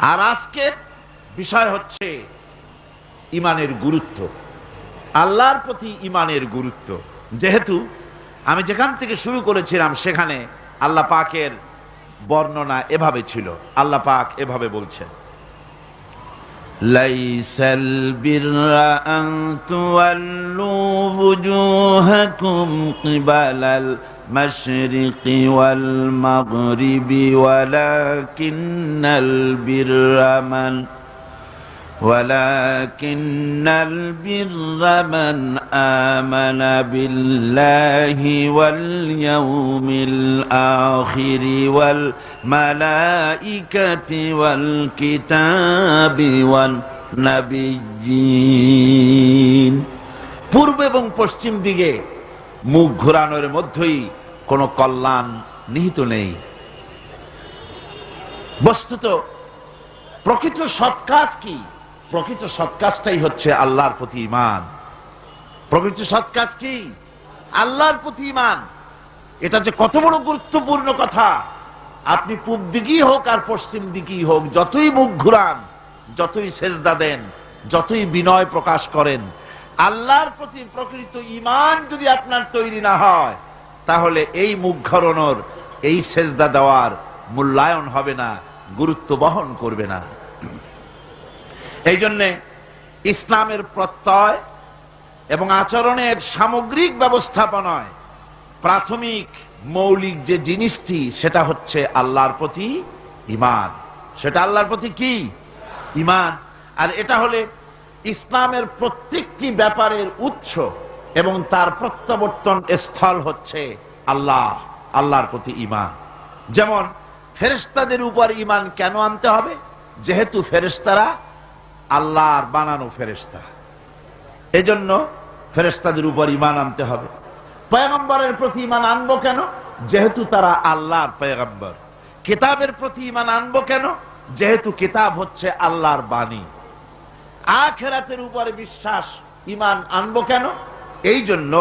আর আজকের বিষয় হচ্ছে ইমানের গুরুত্ব, আল্লাহর প্রতি ইমানের গুরুত্ব। যেহেতু আমি যেখান থেকে শুরু করেছিলাম সেখানে আল্লাহ পাকের বর্ণনা এভাবে ছিল। আল্লাহ পাক এভাবে বলছেন, লাইসাল বিররা আন তুওয়াল্লু বুজুহাকুম কিবালাল মাশরিকি ওয়াল মাগরিবি ولكن البر من آمن بالله واليوم الآخر والملائكة والكتاب والنبيين। পূর্ব এবং পশ্চিম দিকে মুখ ঘোরানোর মধ্যেই কোনো কল্যাণ নিহিত নেই। বস্তুত প্রকৃত সৎ কাজ কি? প্রকৃত সৎ কাজটাই হচ্ছে আল্লাহর প্রতি ঈমান। প্রকৃত সৎ কাজ কি? আল্লাহর প্রতি ঈমান। এটা যে কত বড় গুরুত্বপূর্ণ কথা। আপনি পূব দিকেই হোক আর পশ্চিম দিকেই হোক, যতই মুখ ঘুরান, যতই সেজদা দেন, যতই বিনয় প্রকাশ করেন, আল্লাহর প্রতি প্রকৃত ঈমান যদি আপনার তৈরি না হয়, তাহলে এই মুখ ঘোরানোর, এই সেজদা দেওয়ার মূল্যায়ন হবে না, গুরুত্ব বহন করবে না। এই জন্যে ইসলামের প্রত্যয় এবং আচরণের সামগ্রিক ব্যবস্থাপনায় প্রাথমিক মৌলিক যে জিনিসটি, সেটা হচ্ছে আল্লাহর প্রতি ঈমান। সেটা আল্লাহর প্রতি কি? ঈমান। আর এটা হলে ইসলামের প্রত্যেকটি ব্যাপারের উৎস এবং তার প্রত্যাবর্তন স্থল হচ্ছে আল্লাহ, আল্লাহর প্রতি ঈমান। যেমন ফেরেশতাদের উপর ঈমান কেন আনতে হবে? যেহেতু ফেরেশতারা আল্লাহর বানানো ফেরেশতা, এজন্য ফেরেশতাদের উপর ঈমান আনতে হবে। পয়গম্বরের প্রতি ঈমান আনবো কেন? যেহেতু তারা আল্লাহর পয়গম্বর। কিতাবের প্রতি ঈমান আনবো কেন? যেহেতু কিতাব হচ্ছে আল্লাহর বাণী। আখিরাতের উপরে বিশ্বাস, ঈমান আনবো কেন? এই জন্য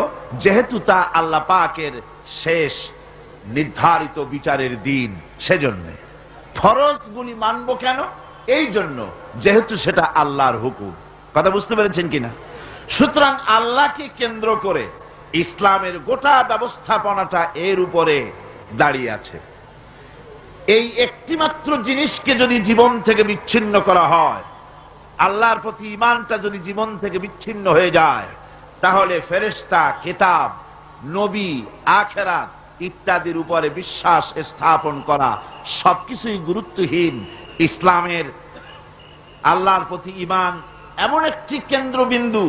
যেহেতু তা আল্লাহ পাকের শেষ নির্ধারিত বিচারের দিন, সেজন্য। ফরজগুলি মানবো কেন? এই জন্য যেহেতু সেটা আল্লাহর হুকুম। কথা বুঝতে পেরেছেন কিনা? সুতরাং আল্লাহকে কেন্দ্র করে ইসলামের গোটা ব্যবস্থাপনাটা এর উপরে দাঁড়িয়ে আছে। এই একটিমাত্র জিনিসকে যদি জীবন থেকে বিচ্ছিন্ন করা হয়, আল্লাহর প্রতি ঈমানটা যদি জীবন থেকে বিচ্ছিন্ন হয়ে যায়, তাহলে ফেরেশতা, কিতাব, নবী, আখিরাত ইত্যাদির উপরে বিশ্বাস স্থাপন করা সবকিছুই গুরুত্বহীন। ইসলামের আল্লাহর প্রতি ঈমান এমন একটি কেন্দ্রবিন্দু,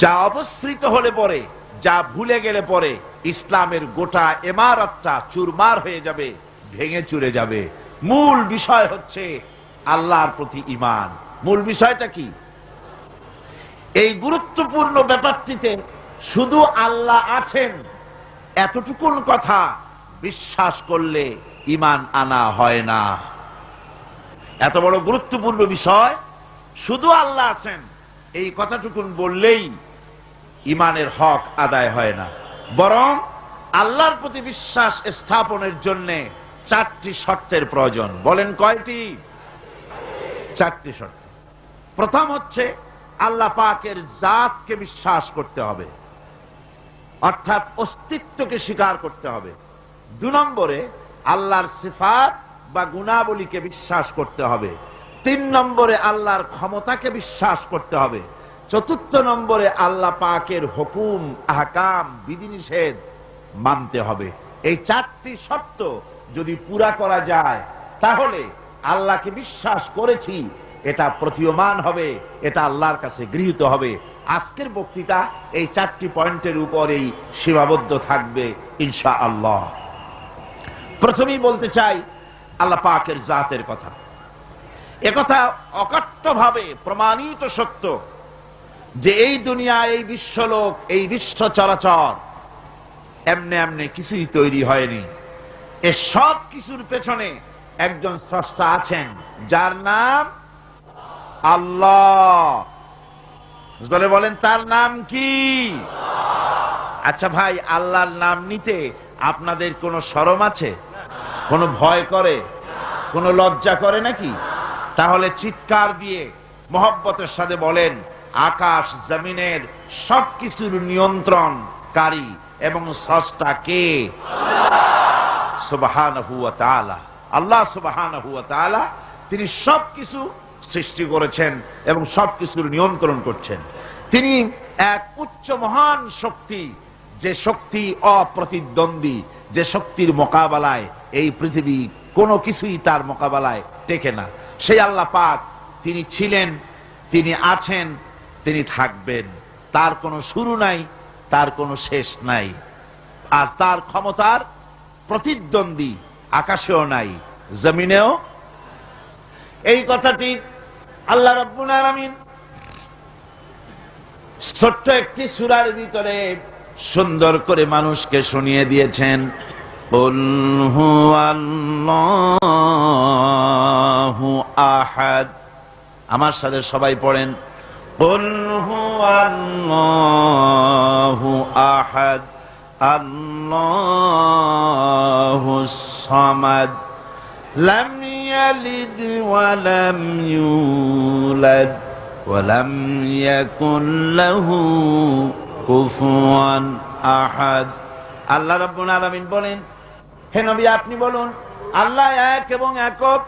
যা অপসৃত হলে পরে, যা ভুলে গেলে পরে ইসলামের গোটা ইমারতটা চুরমার হয়ে যাবে, ভেঙে চুরে যাবে। মূল বিষয় হচ্ছে আল্লাহর প্রতি ঈমান। মূল বিষয়টা কি? এই গুরুত্বপূর্ণ ব্যাপারটিতে শুধু আল্লাহ আছেন এতটুকুন কথা বিশ্বাস করলে ঈমান আনা হয় না। এত বড় গুরুত্বপূর্ণ বিষয়, শুধু আল্লাহ আছেন এই কথাটুকুন বললেই ঈমানের হক আদায় হয় না। বরং আল্লাহর প্রতি বিশ্বাস স্থাপনের জন্য চারটি শর্তের প্রয়োজন। বলেন কয়টি? চারটি শর্ত। প্রথম হচ্ছে আল্লাহ পাকের জাতকে বিশ্বাস করতে হবে, অর্থাৎ অস্তিত্বকে স্বীকার করতে হবে। 2 নম্বরে আল্লাহর সিফাত বা গুণাবলীকে বিশ্বাস করতে হবে। 3 নম্বরে আল্লাহর ক্ষমতাকে বিশ্বাস করতে হবে। 4 নম্বরে আল্লাহ পাকের হুকুম, আহকাম, বিধিনিষেধ মানতে হবে। এই 4টি শর্ত যদি পুরা করা যায়, তাহলে আল্লাহকে বিশ্বাস করেছি এটা প্রতীয়মান হবে, এটা আল্লাহর কাছে গৃহীত হবে। আজকের বক্তৃতা এই 4টি পয়েন্টের উপরেই সীমাবদ্ধ থাকবে ইনশাআল্লাহ। প্রথমেই বলতে চাই আল্লাহ পাকের জাতের কথা। একথা অকট্টভাবে প্রমাণিত সত্য যে এই দুনিয়া, এই বিশ্বলোক, এই বিশ্ব চরাচর এমনি এমনি কিছুই তৈরি হয়নি। এ সব কিছুর পেছনে একজন স্রষ্টা আছেন, যার নাম আল্লাহ। জোরে বলেন, তার নাম কি? আচ্ছা ভাই, আল্লাহর নাম নিতে আপনাদের কোনো শরম আছে? কোনো ভয় করে? কোনো লজ্জা করে নাকি? তাহলে চিৎকার দিয়ে মহব্বতের সাথে বলেন, আকাশ জমিনের সবকিছুর নিয়ন্ত্রণকারী এবং স্রষ্টা কে? সুবহানাহু ওয়া তাআলা। আল্লাহ সুবহানাহু ওয়া তাআলা তিনি সবকিছু সৃষ্টি করেছেন এবং সবকিছুর নিয়ন্ত্রণ করছেন। তিনি এক উচ্চ মহান শক্তি, যে শক্তি অপ্রতিদ্বন্দ্বী, যে শক্তির মোকাবেলায় এই পৃথিবী কোনো কিছুই তার মোকাবেলায় টেকে না। সেই আল্লাহ পাক তিনি ছিলেন, তিনি আছেন, তিনি থাকবেন। তার কোনো শুরু নাই, তার কোনো শেষ নাই। আর তার ক্ষমতার প্রতিদ্বন্দ্বী আকাশেও নাই, জমিনেও। এই কথাটি আল্লাহ রাব্বুল আলামিন ছোট্ট একটি সূরার ভিতরে সুন্দর করে মানুষকে শুনিয়ে দিয়েছেন। কুল হুয়াল্লাহু আহাদ। আমার সাথে সবাই পড়েন, কুল হুয়াল্লাহু আহাদ আল্লাহুস সামাদ লাম ইয়ালিদ ওয়া লাম ইউলাদ ওয়া লাম ইয়াকুল লাহু কুফুয়ান আহাদ। আল্লাহ রাব্বুল আলামিন বলেন, হে নবী আপনি বলুন, আল্লাহ এক এবং একক,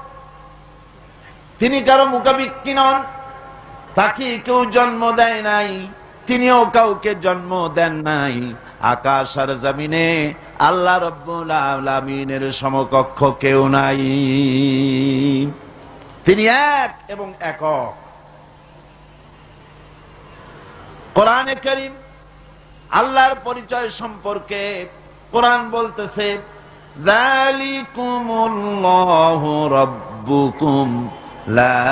তিনি কারো মুখাপেক্ষী নন, তাকে কেউ জন্ম দেয় নাই, তিনিও কাউকে জন্ম দেন নাই। আকাশ আর জমিনে আল্লাহ রাব্বুল আলামিনের সমকক্ষ কেউ নাই। তিনি এক এবং একক। কোরআনে কারীম আল্লাহর পরিচয় সম্পর্কে কোরআন বলতেছে, যালিকুমুল্লাহু রাব্বুকুম লা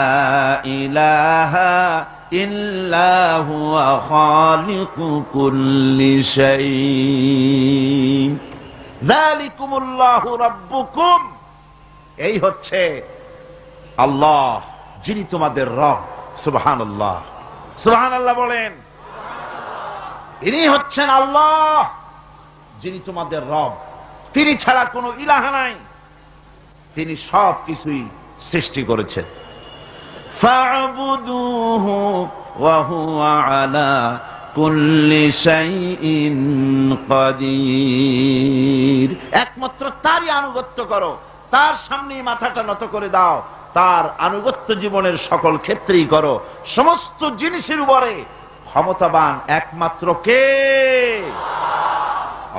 ইলাহা ইল্লা হুয়া খালিকু কুল্লি শাই। যালিকুমুল্লাহু রাব্বুকুম, এই হচ্ছে আল্লাহ, যিনি তোমাদের রব। সুবহানাল্লাহ, সুবহানাল্লাহ বলেন। ইনি হচ্ছেন আল্লাহ, যিনি তোমাদের রব। তিনি ছাড়া কোনো ইলাহ নাই, তিনি সব কিছুই সৃষ্টি করেছেন। ফা'বুদুহু ওয়া হুয়া আলা কুল্লি শাইইন কাদির। একমাত্র তারই আনুগত্য করো, তার সামনে মাথাটা নত করে দাও, তার আনুগত্য জীবনের সকল ক্ষেত্রেই করো। সমস্ত জিনিসের উপরে ক্ষমতাবান একমাত্র কে?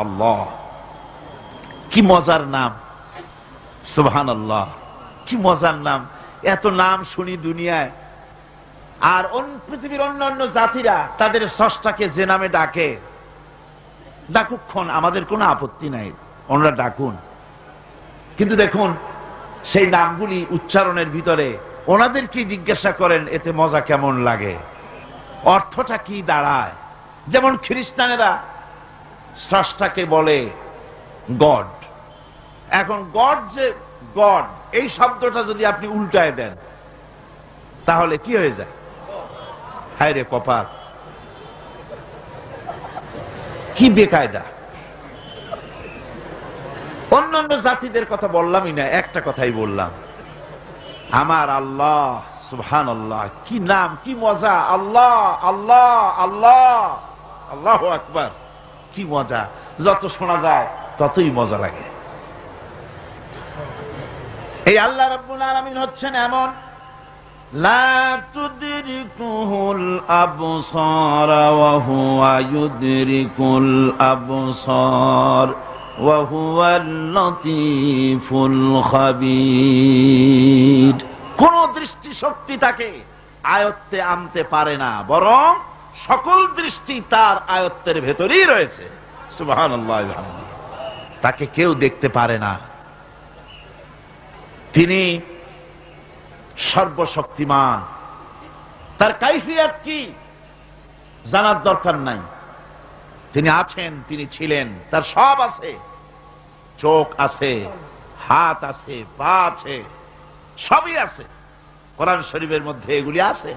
আল্লাহ। কি মজার নাম, সুবহানাল্লাহ, কি মজার নাম। এত নাম শুনি দুনিয়ায়, আর পৃথিবীর অন্যান্য জাতিরা তাদের স্রষ্টাকে যে নামে ডাকে, ডাকুক্ষণ, আমাদের কোনো আপত্তি নাই, ওনারা ডাকুন। কিন্তু দেখুন, সেই নামগুলি উচ্চারণের ভিতরে ওনাদেরকে জিজ্ঞাসা করেন এতে মজা কেমন লাগে, অর্থটা কি দাঁড়ায়। যেমন খ্রিস্টানেরা স্রষ্টাকে বলে গড। এখন গড, যে গড এই শব্দটা যদি আপনি উল্টায় দেন তাহলে কি হয়ে যায়? হায় রে কপাল, কি বেকায়দা। অন্যান্য জাতিদের কথা বললামই না, একটা কথাই বললাম। আমার আল্লাহ, সুবহানাল্লাহ, কি নাম, কি মজা। আল্লাহ আল্লাহ আল্লাহ, আল্লাহু আকবার, কি মজা। যত শোনা যায় ততই মজা লাগে। এই আল্লাহ রাব্বুল আলামিন হচ্ছেন এমন, লা তুদরিকুহুল আবসার ওয়া হুয়া ইউদরিকুল আবসার ওয়া হুয়াল লাতীফুল খাবীর। কোন দৃষ্টি শক্তি তাকে আয়ত্তে আনতে পারে না, বরং সকল দৃষ্টি তার আয়ত্তের ভেতরেই রয়েছে। সুবহানাল্লাহ, তাকে কেউ দেখতে পারে না। তিনি সর্বশক্তিমান। তার কাইফিয়াত কি জানার দরকার নাই। তিনি আছেন, তিনি ছিলেন, তার সব আছে। চোখ আছে, হাত আছে, পা আছে, সবই আছে। কোরআন শরীফের মধ্যে এগুলি আছে।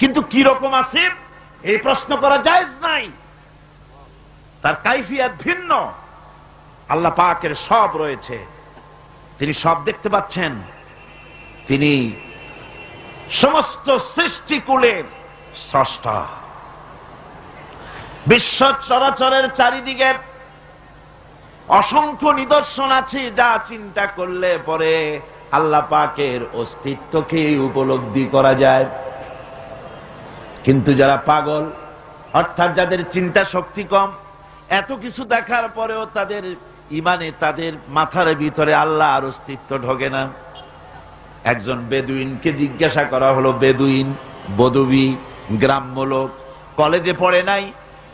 কিন্তু কি রকম আছে এই প্রশ্ন করা জায়েজ নাই। তার কাইফিয়াত ভিন্ন। আল্লাহ পাকের সব রয়েছে, তিনি সব দেখতে পাচ্ছেন, তিনি সমস্ত সৃষ্টিকুলের স্রষ্টা। বিশ্ব চরাচরের চারিদিকে অসংখ্য নিদর্শন আছে, যা চিন্তা করলে পরে আল্লাহ পাকের অস্তিত্বকে উপলব্ধি করা যায়। কিন্তু যারা পাগল, অর্থাৎ যাদের চিন্তা শক্তি কম, এত কিছু দেখার পরেও তাদের ইমানে, তাদের মাথার ভিতরে আল্লাহর অস্তিত্ব ঢোকে না। একজন বেদুইনকে জিজ্ঞাসা করা হলো, বেদুইন, বদবি, গ্রাম্য লোক, কলেজে পড়ে নাই,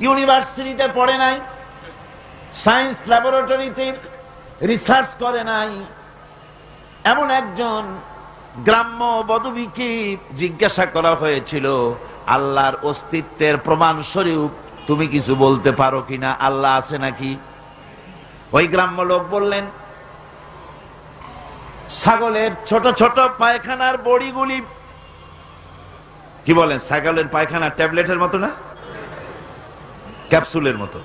ইউনিভার্সিটিতে পড়ে নাই, সায়েন্স ল্যাবরেটরিতে রিসার্চ করে নাই, এমন একজন গ্রাম্য বদবিকে জিজ্ঞাসা করা হয়েছিল, আল্লাহর অস্তিত্বের প্রমাণ স্বরূপ তুমি কিছু বলতে পারো কিনা, আল্লাহ আছে নাকি? ওই গ্রাম্য লোক বললেন, ছাগলের ছোট ছোট পায়খানার বড়িগুলি, কি বলেন, ছাগলের পায়খানা ট্যাবলেটের মতো না, ক্যাপসুলের মতো,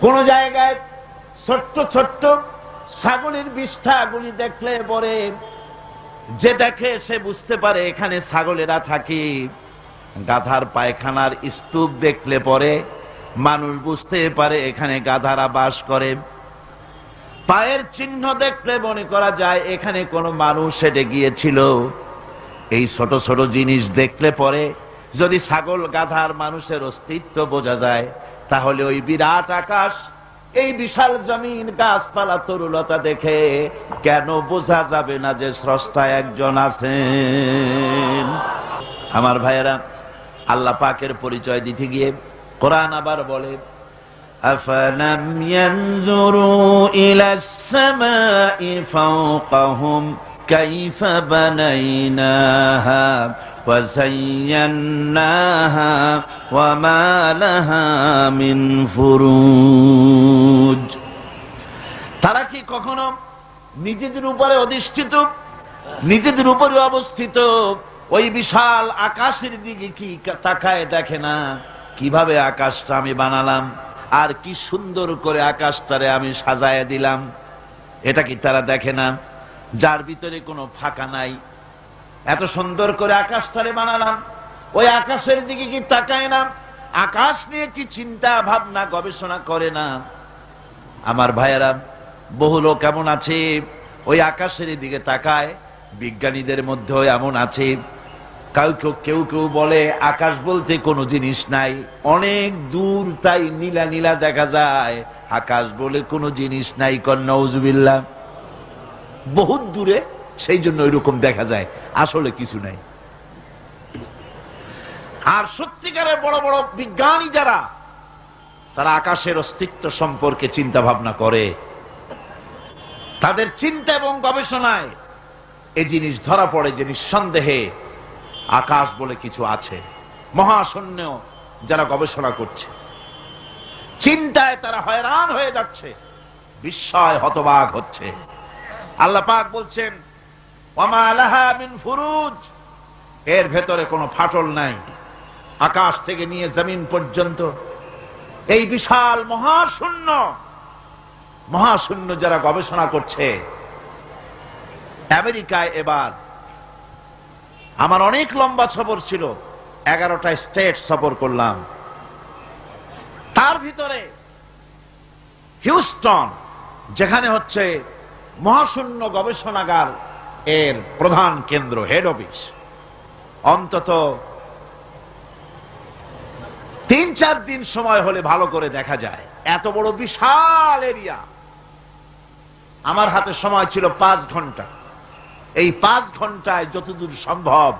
কোন জায়গায় ছোট্ট ছোট্ট ছাগলের বিষ্ঠাগুলি দেখলে পরে যে দেখে সে বুঝতে পারে এখানে ছাগলেরা থাকে। গাধার পায়খানার স্তূপ দেখলে পরে মানুষ বুঝতে পারে এখানে গাধারা বাস করে। পায়ের চিহ্ন দেখলে মনে করা যায় এখানে কোনো মানুষ হেঁটে গিয়েছিল। এই ছোট ছোট জিনিস দেখলে পরে যদি ছাগল, গাধার, মানুষের অস্তিত্ব বোঝা যায়, তাহলে ওই বিরাট আকাশ, এই বিশাল জমিন, গাছপালা, তরুলতা দেখে কেন বোঝা যাবে না যে স্রষ্টা একজন আছেন? আমার ভাইয়েরা, আল্লাহ পাকের পরিচয় দিতে গিয়ে কোরআন আবার বলে, আফালাম ইয়ানজুরু ইলাস সামাই ফাওকাহুম কাইফা বানাইনাহা ওয়া যায়্যানাহা ওয়া মা লাহা মিন ফুরুজ। তারা কি কখনো নিজেদের উপরে অধিষ্ঠিত, নিজেদের উপরে অবস্থিত ওই বিশাল আকাশের দিকে কি তাকায় দেখে না? কিভাবে আকাশটা আমি বানালাম, আর কি সুন্দর করে আকাশটারে আমি সাজায় দিলাম, এটা কি তারা দেখে না? যার ভিতরে কোনো ফাঁকা নাই, এত সুন্দর করে আকাশটারে বানালাম, ওই আকাশের দিকে কি তাকায় না? আকাশ নিয়ে কি চিন্তা ভাবনা, গবেষণা করে না? আমার ভাইয়েরা, বহু লোক এমন আছে ওই আকাশের দিকে তাকায়। বিজ্ঞানীদের মধ্যেও এমন আছে। কেউ কেউ বলে আকাশ বলতে কোনো জিনিস নাই, অনেক দূর, তাই নীলা নীলা দেখা যায়, আকাশ বলে কোনো জিনিস নাই। নাউজুবিল্লাহ, বহুত দূরে, সেই জন্য ওইরকম দেখা যায়, আসলে কিছু নাই। আর সত্যিকারের বড় বড় বিজ্ঞানী যারা, তারা আকাশের অস্তিত্ব সম্পর্কে চিন্তা ভাবনা করে, তাদের চিন্তা এবং গবেষণায় এই জিনিস ধরা পড়ে যে নিঃসন্দেহে আকাশ বলে কিছু আছে। মহাশূন্য যারা গবেষণা করছে, চিন্তায় তারা হয়রান হয়ে যাচ্ছে, বিস্ময় হতবাক হচ্ছে। আল্লাহ পাক বলছেন, ওয়ামা লাহা মিন ফুরুজ, এর ভেতরে কোনো ফাটল নাই। আকাশ থেকে নিয়ে জমিন পর্যন্ত এই বিশাল মহাশূন্য, মহাশূন্য যারা গবেষণা করছে। আমেরিকায় এবার আমার অনেক লম্বা সফর ছিল, 11টা স্টেট সফর করলাম। তার ভিতরে হিউস্টন, যেখানে হচ্ছে মহাশূন্য গবেষণাগার এর প্রধান কেন্দ্র, হেড অফিস, অন্তত 3-4 দিন সময় হলে ভালো করে দেখা যায়। এত বড় বিশাল এরিয়া। আমার হাতে সময় ছিল 5 ঘন্টা। এই 5 ঘন্টায় যতদূর সম্ভব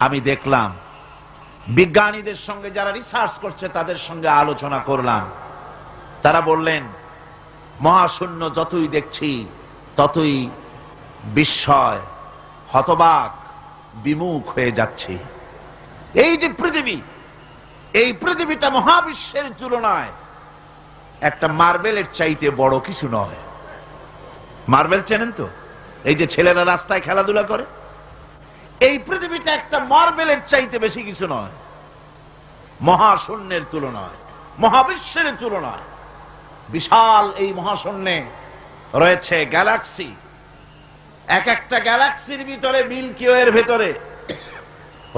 আমি দেখলাম। বিজ্ঞানীদের সঙ্গে যারা রিসার্চ করছে তাদের সঙ্গে আলোচনা করলাম। তারা বললেন, মহাশূন্য যতই দেখছি ততই বিস্ময়, হতবাক, বিমুখ হয়ে যাচ্ছে। এই যে পৃথিবী, এই পৃথিবীটা মহাবিশ্বের তুলনায় একটা মার্বেলের চাইতে বড় কিছু নয়। মার্বেল চেনেন তো? এই যে ছেলেরা রাস্তায় খেলাধুলা করে, এই পৃথিবীটা একটা মার্বেলের চাইতে বেশি কিছু নয়। মহাশূন্যের তুলনায়, মহাবিশ্বের তুলনায় বিশাল এই মহাশূন্যে রয়েছে গ্যালাক্সি, এক একটা গ্যালাক্সির ভিতরে, মিল্কি ওয়ের ভেতরে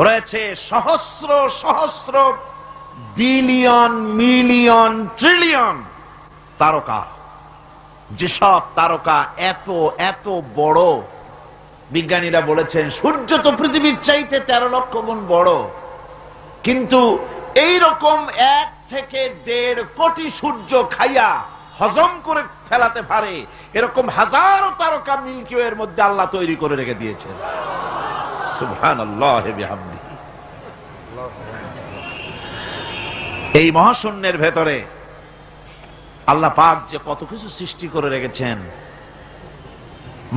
রয়েছে সহস্র সহস্র বিলিয়ন মিলিয়ন ট্রিলিয়ন তারকা। যেসব তারকা এত এত বড়, বিজ্ঞানীরা বলেছেন সূর্য তো পৃথিবীর চাইতে 13 লক্ষ গুণ বড়, কিন্তু এই রকম 1 থেকে 1.5 কোটি সূর্য খাইয়া হজম করে ফেলাতে পারে এরকম হাজারো তারকা মিল্কি ওয়ের মধ্যে আল্লাহ তৈরি করে রেখে দিয়েছেন। সুবহানাল্লাহি বিহামদিহি। এই মহাশূন্যের ভেতরে আল্লাহ পাক যে কত কিছু সৃষ্টি করে রেখেছেন,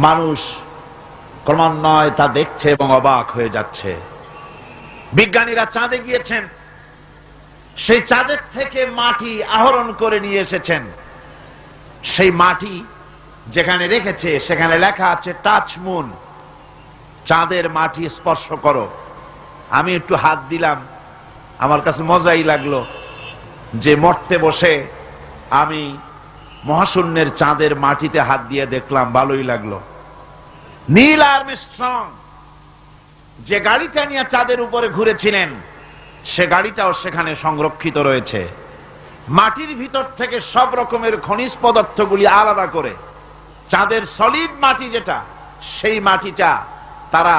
মানুষ ক্রমান্বয়ে তা দেখছে এবং অবাক হয়ে যাচ্ছে। বিজ্ঞানীরা চাঁদে গিয়েছেন, সেই চাঁদের থেকে মাটি আহরণ করে নিয়ে এসেছেন। সেই মাটি যেখানে রেখেছে সেখানে লেখা আছে টাচ মুন, চাঁদের মাটি স্পর্শ করো। আমি একটু হাত দিলাম, আমার কাছে মজাই লাগলো যে মরতে বসে আমি মহাশূন্যের চাঁদের মাটিতে হাত দিয়ে দেখলাম, ভালোই লাগলো। নীল আর্মস্ট্রং যে গাড়িটা নিয়ে চাঁদের উপরে ঘুরেছিলেন, সে গাড়িটাও সেখানে সংরক্ষিত রয়েছে। মাটির ভিতর থেকে সব রকমের খনিজ পদার্থগুলি আলাদা করে চাঁদের সলিড মাটি যেটা, সেই মাটিটা তারা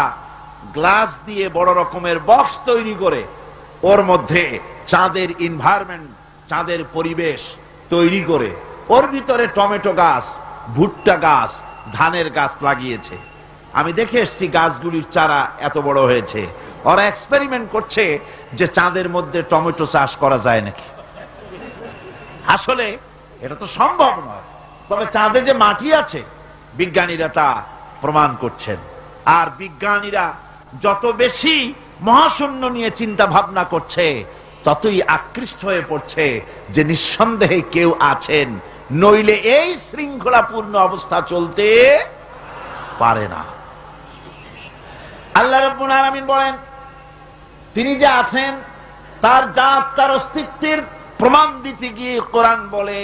গ্লাস দিয়ে বড় রকমের বক্স তৈরি করে ওর মধ্যে চাঁদের এনভায়রনমেন্ট, চাঁদের পরিবেশ তৈরি করে ওর ভিতরে টমেটো গাছ, ভুট্টা গাছ, ধানের গাছ লাগিয়েছে। আমি দেখে এসেছি গাছগুলির চারা এত বড় হয়েছে। ওরা এক্সপেরিমেন্ট করছে যে চাঁদের মধ্যে টমেটো চাষ করা যায় নাকি। আসলে এটা তো সম্ভব নয়, তবে চাঁদে যে মাটি আছে বিজ্ঞানীরা তা প্রমাণ করছেন। আর বিজ্ঞানীরা যত বেশি মহাশূন্য নিয়ে চিন্তা ভাবনা করছে, ততই আকৃষ্ট হয়ে পড়ছে যে নিঃসন্দেহে কেউ আছেন, নইলে এই শৃঙ্খলাপূর্ণ অবস্থা চলতে পারে না। আল্লাহ রাব্বুল আলামিন বলেন, তিনি যে আছেন তার জাত, তার অস্তিত্বের প্রমাণ দিতে গিয়ে কোরআন বলে,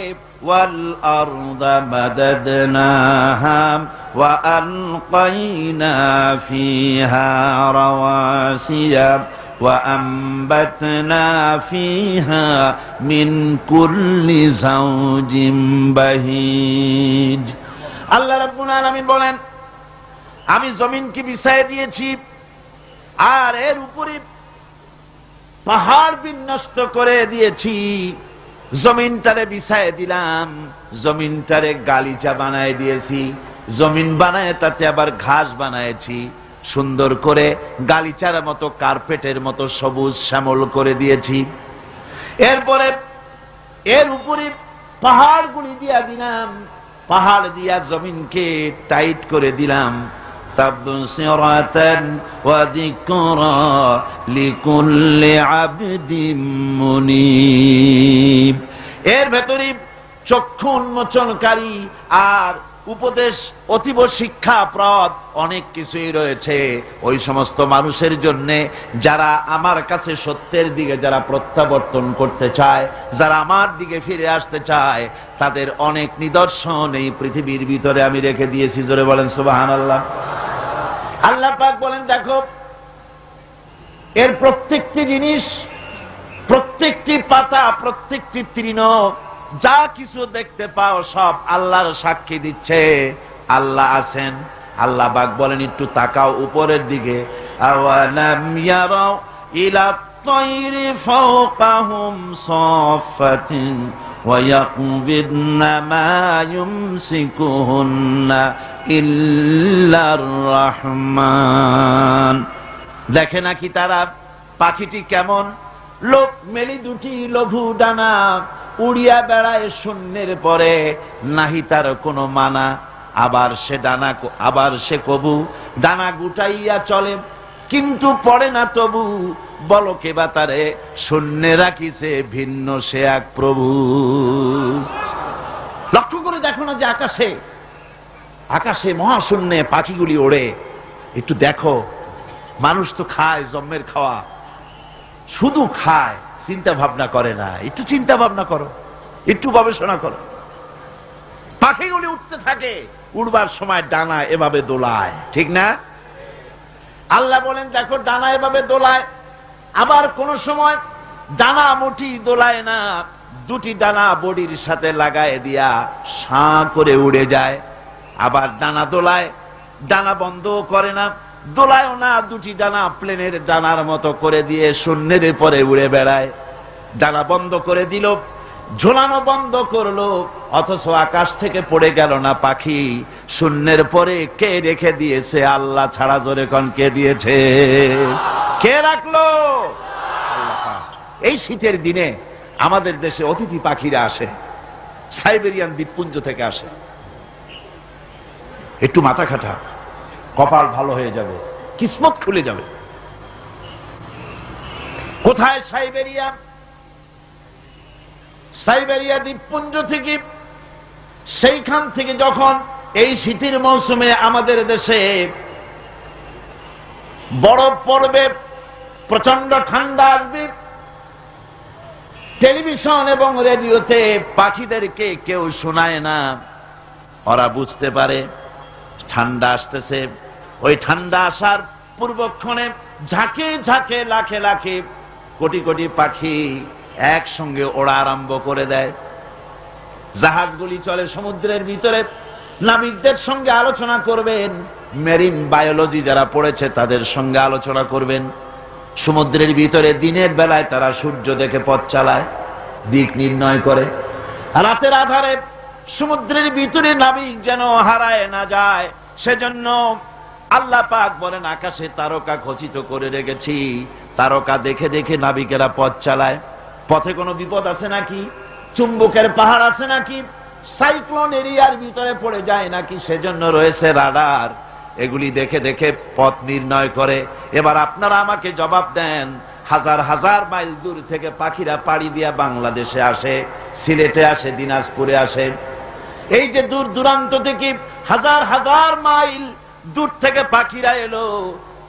ওয়াল আরদা মাদাদনাহা ওয়া আলকাইনা ফিহা রাওয়াসিয়া ওয়া আমবাতনা ফিহা মিন কুল্লি যাওজিন বাহিজ। আল্লাহ রাব্বুল আলামিন বলেন, আমি জমিনকে বিছায় দিয়েছি আর এর উপরে পাহাড় বিন্যস্ত করে দিয়েছি। জমিনটারে বিছায় দিলাম, জমিনটারে গালিচা বানায় দিয়েছি, জমিন বানায় তাতে আবার ঘাস বানায়েছি, সুন্দর করে গালিচার মতো কার্পেটের মতো সবুজ শ্যামল করে দিয়েছি। এরপরে এর উপরে পাহাড়গুলি দিয়া দিলাম, পাহাড় দিয়া জমিনকে টাইট করে দিলাম। তাবসিরাতান ওয়া যিকরা লিকুল্লি আবদিন মুনিব। এর ভেতরে চক্ষু উন্মোচনকারী আর উপদেশ অতীব শিক্ষাপ্রদ অনেক কিছুই রয়েছে ওই সমস্ত মানুষের জন্য যারা আমার কাছে সত্যের দিকে যারা প্রত্যাবর্তন করতে চায়, যারা আমার দিকে ফিরে আসতে চায়, তাদের অনেক নিদর্শন এই পৃথিবীর ভিতরে আমি রেখে দিয়েছি। জোরে বলেন সুবহানাল্লাহ। আল্লাহ পাক বলেন, দেখো এর প্রত্যেকটি জিনিস, প্রত্যেকটি পাতা, প্রত্যেকটি তৃণ, যা কিছু দেখতে পাও সব আল্লাহর সাক্ষী দিচ্ছে আল্লাহ আছেন। আল্লাহ পাক বলেন, একটু তাকাও উপরের দিকে। আওয়ালাম ইয়ারাউ ইলা তায়রি ফাওকাহুম সাফাতিন ওয়া ইয়াকবিদনা মা ইউমসিকুহুন্না ইল্লার রহমান। দেখে নাকি তারা পাখিটি কেমন, লোক মেলি দুটি লঘু ডানা উড়িয়া বেড়ায় শূন্যের পরে, নাহি তার কোনো মানা। আবার সে ডানা, আবার সে কবু ডানা গুটাইয়া চলে, কিন্তু পড়ে না তবু। বলো কে বা তারে শূন্যে রাখিছে ভিন্ন সে এক প্রভু। লক্ষ্য করে দেখো না যে আকাশে, আকাশে মহাশূন্যে পাখিগুলি ওড়ে। একটু দেখো, মানুষ তো খায় জন্মের খাওয়া, শুধু খায়, চিন্তা ভাবনা করে না। একটু চিন্তা ভাবনা করো, একটু গবেষণা করো। পাখিগুলি উঠতে থাকে, উড়বার সময় ডানা এভাবে দোলায়, ঠিক না? আল্লাহ বলেন দেখো ডানা এভাবে দোলায়। আবার কোন সময় ডানা মুঠি দোলায় না, দুটি ডানা বডির সাথে লাগায় দিয়া সাঁ করে উড়ে যায়। আবার ডানা দোলায়, ডানা বন্ধ করে না, দোলায়ও না, দুটি ডানা প্লেনের ডানার মতো করে দিয়ে শূন্যের পরে উড়ে বেড়ায়। ডানা বন্ধ করে দিল, ঝোলানো বন্ধ করলো, অথচ আকাশ থেকে পড়ে গেল না পাখি। শূন্যের পরে কে রেখে দিয়েছে? আল্লাহ ছাড়া। জোরে কোন কে দিয়েছে? কে রাখলো? আল্লাহ। এই শীতের দিনে আমাদের দেশে অতিথি পাখিরা আসে, সাইবেরিয়ান দ্বীপপুঞ্জ থেকে আসে। একটু মাথা খাটা, কপাল ভালো হয়ে যাবে, কিসমত খুলে যাবে। কোথায়? সাইবেরিয়া। সাইবেরিয়া দ্বীপপুঞ্জ থেকে, সেইখান থেকে যখন এই শীতের মৌসুমে আমাদের দেশে বরফ পড়বে, প্রচন্ড ঠান্ডা আসবে, টেলিভিশন এবং রেডিওতে পাখিদেরকে কেউ শোনায় না। ওরা বুঝতে পারে ঠান্ডা আসতেছে। ওই ঠান্ডা আসার পূর্বক্ষণে ঝাঁকে ঝাঁকে, লাখে লাখে, কোটি কোটি পাখি একসঙ্গে ওড়া আরম্ভ করে দেয়। জাহাজগুলি চলে সমুদ্রের ভিতরে। নাবিকদের সঙ্গে আলোচনা করবেন, মেরিন বায়োলজি যারা পড়েছে তাদের সঙ্গে আলোচনা করবেন। সমুদ্রের ভিতরে দিনের বেলায় তারা সূর্য দেখে পথ চালায়, দিক নির্ণয় করে। রাতের আধারে সমুদ্রের ভিতরে নাবিক যেন হারায় না যায়, সেজন্য আল্লাহ পাক বলেন আকাশে তারকা খচিত করে রেখেছি। তারকা দেখে দেখে নাবিকেরা পথ চালায়। পথে কোনো বিপদ আছে নাকি? চুম্বকের পাহাড় আছে নাকি? সাইক্লোন এরিয়ার ভিতরে পড়ে যায় নাকি? সেজন্য রয়েছে রাডার। এগুলি দেখে দেখে পথ নির্ণয় করে। এবার আপনারা আমাকে জবাব দেন, হাজার হাজার মাইল দূর থেকে পাখিরা পাড়ি দিয়া বাংলাদেশে আসে, সিলেটে আসে, দিনাজপুরে আসে। এই যে দূর দূরান্ত থেকে হাজার হাজার মাইল দূর থেকে পাখিরা এলো,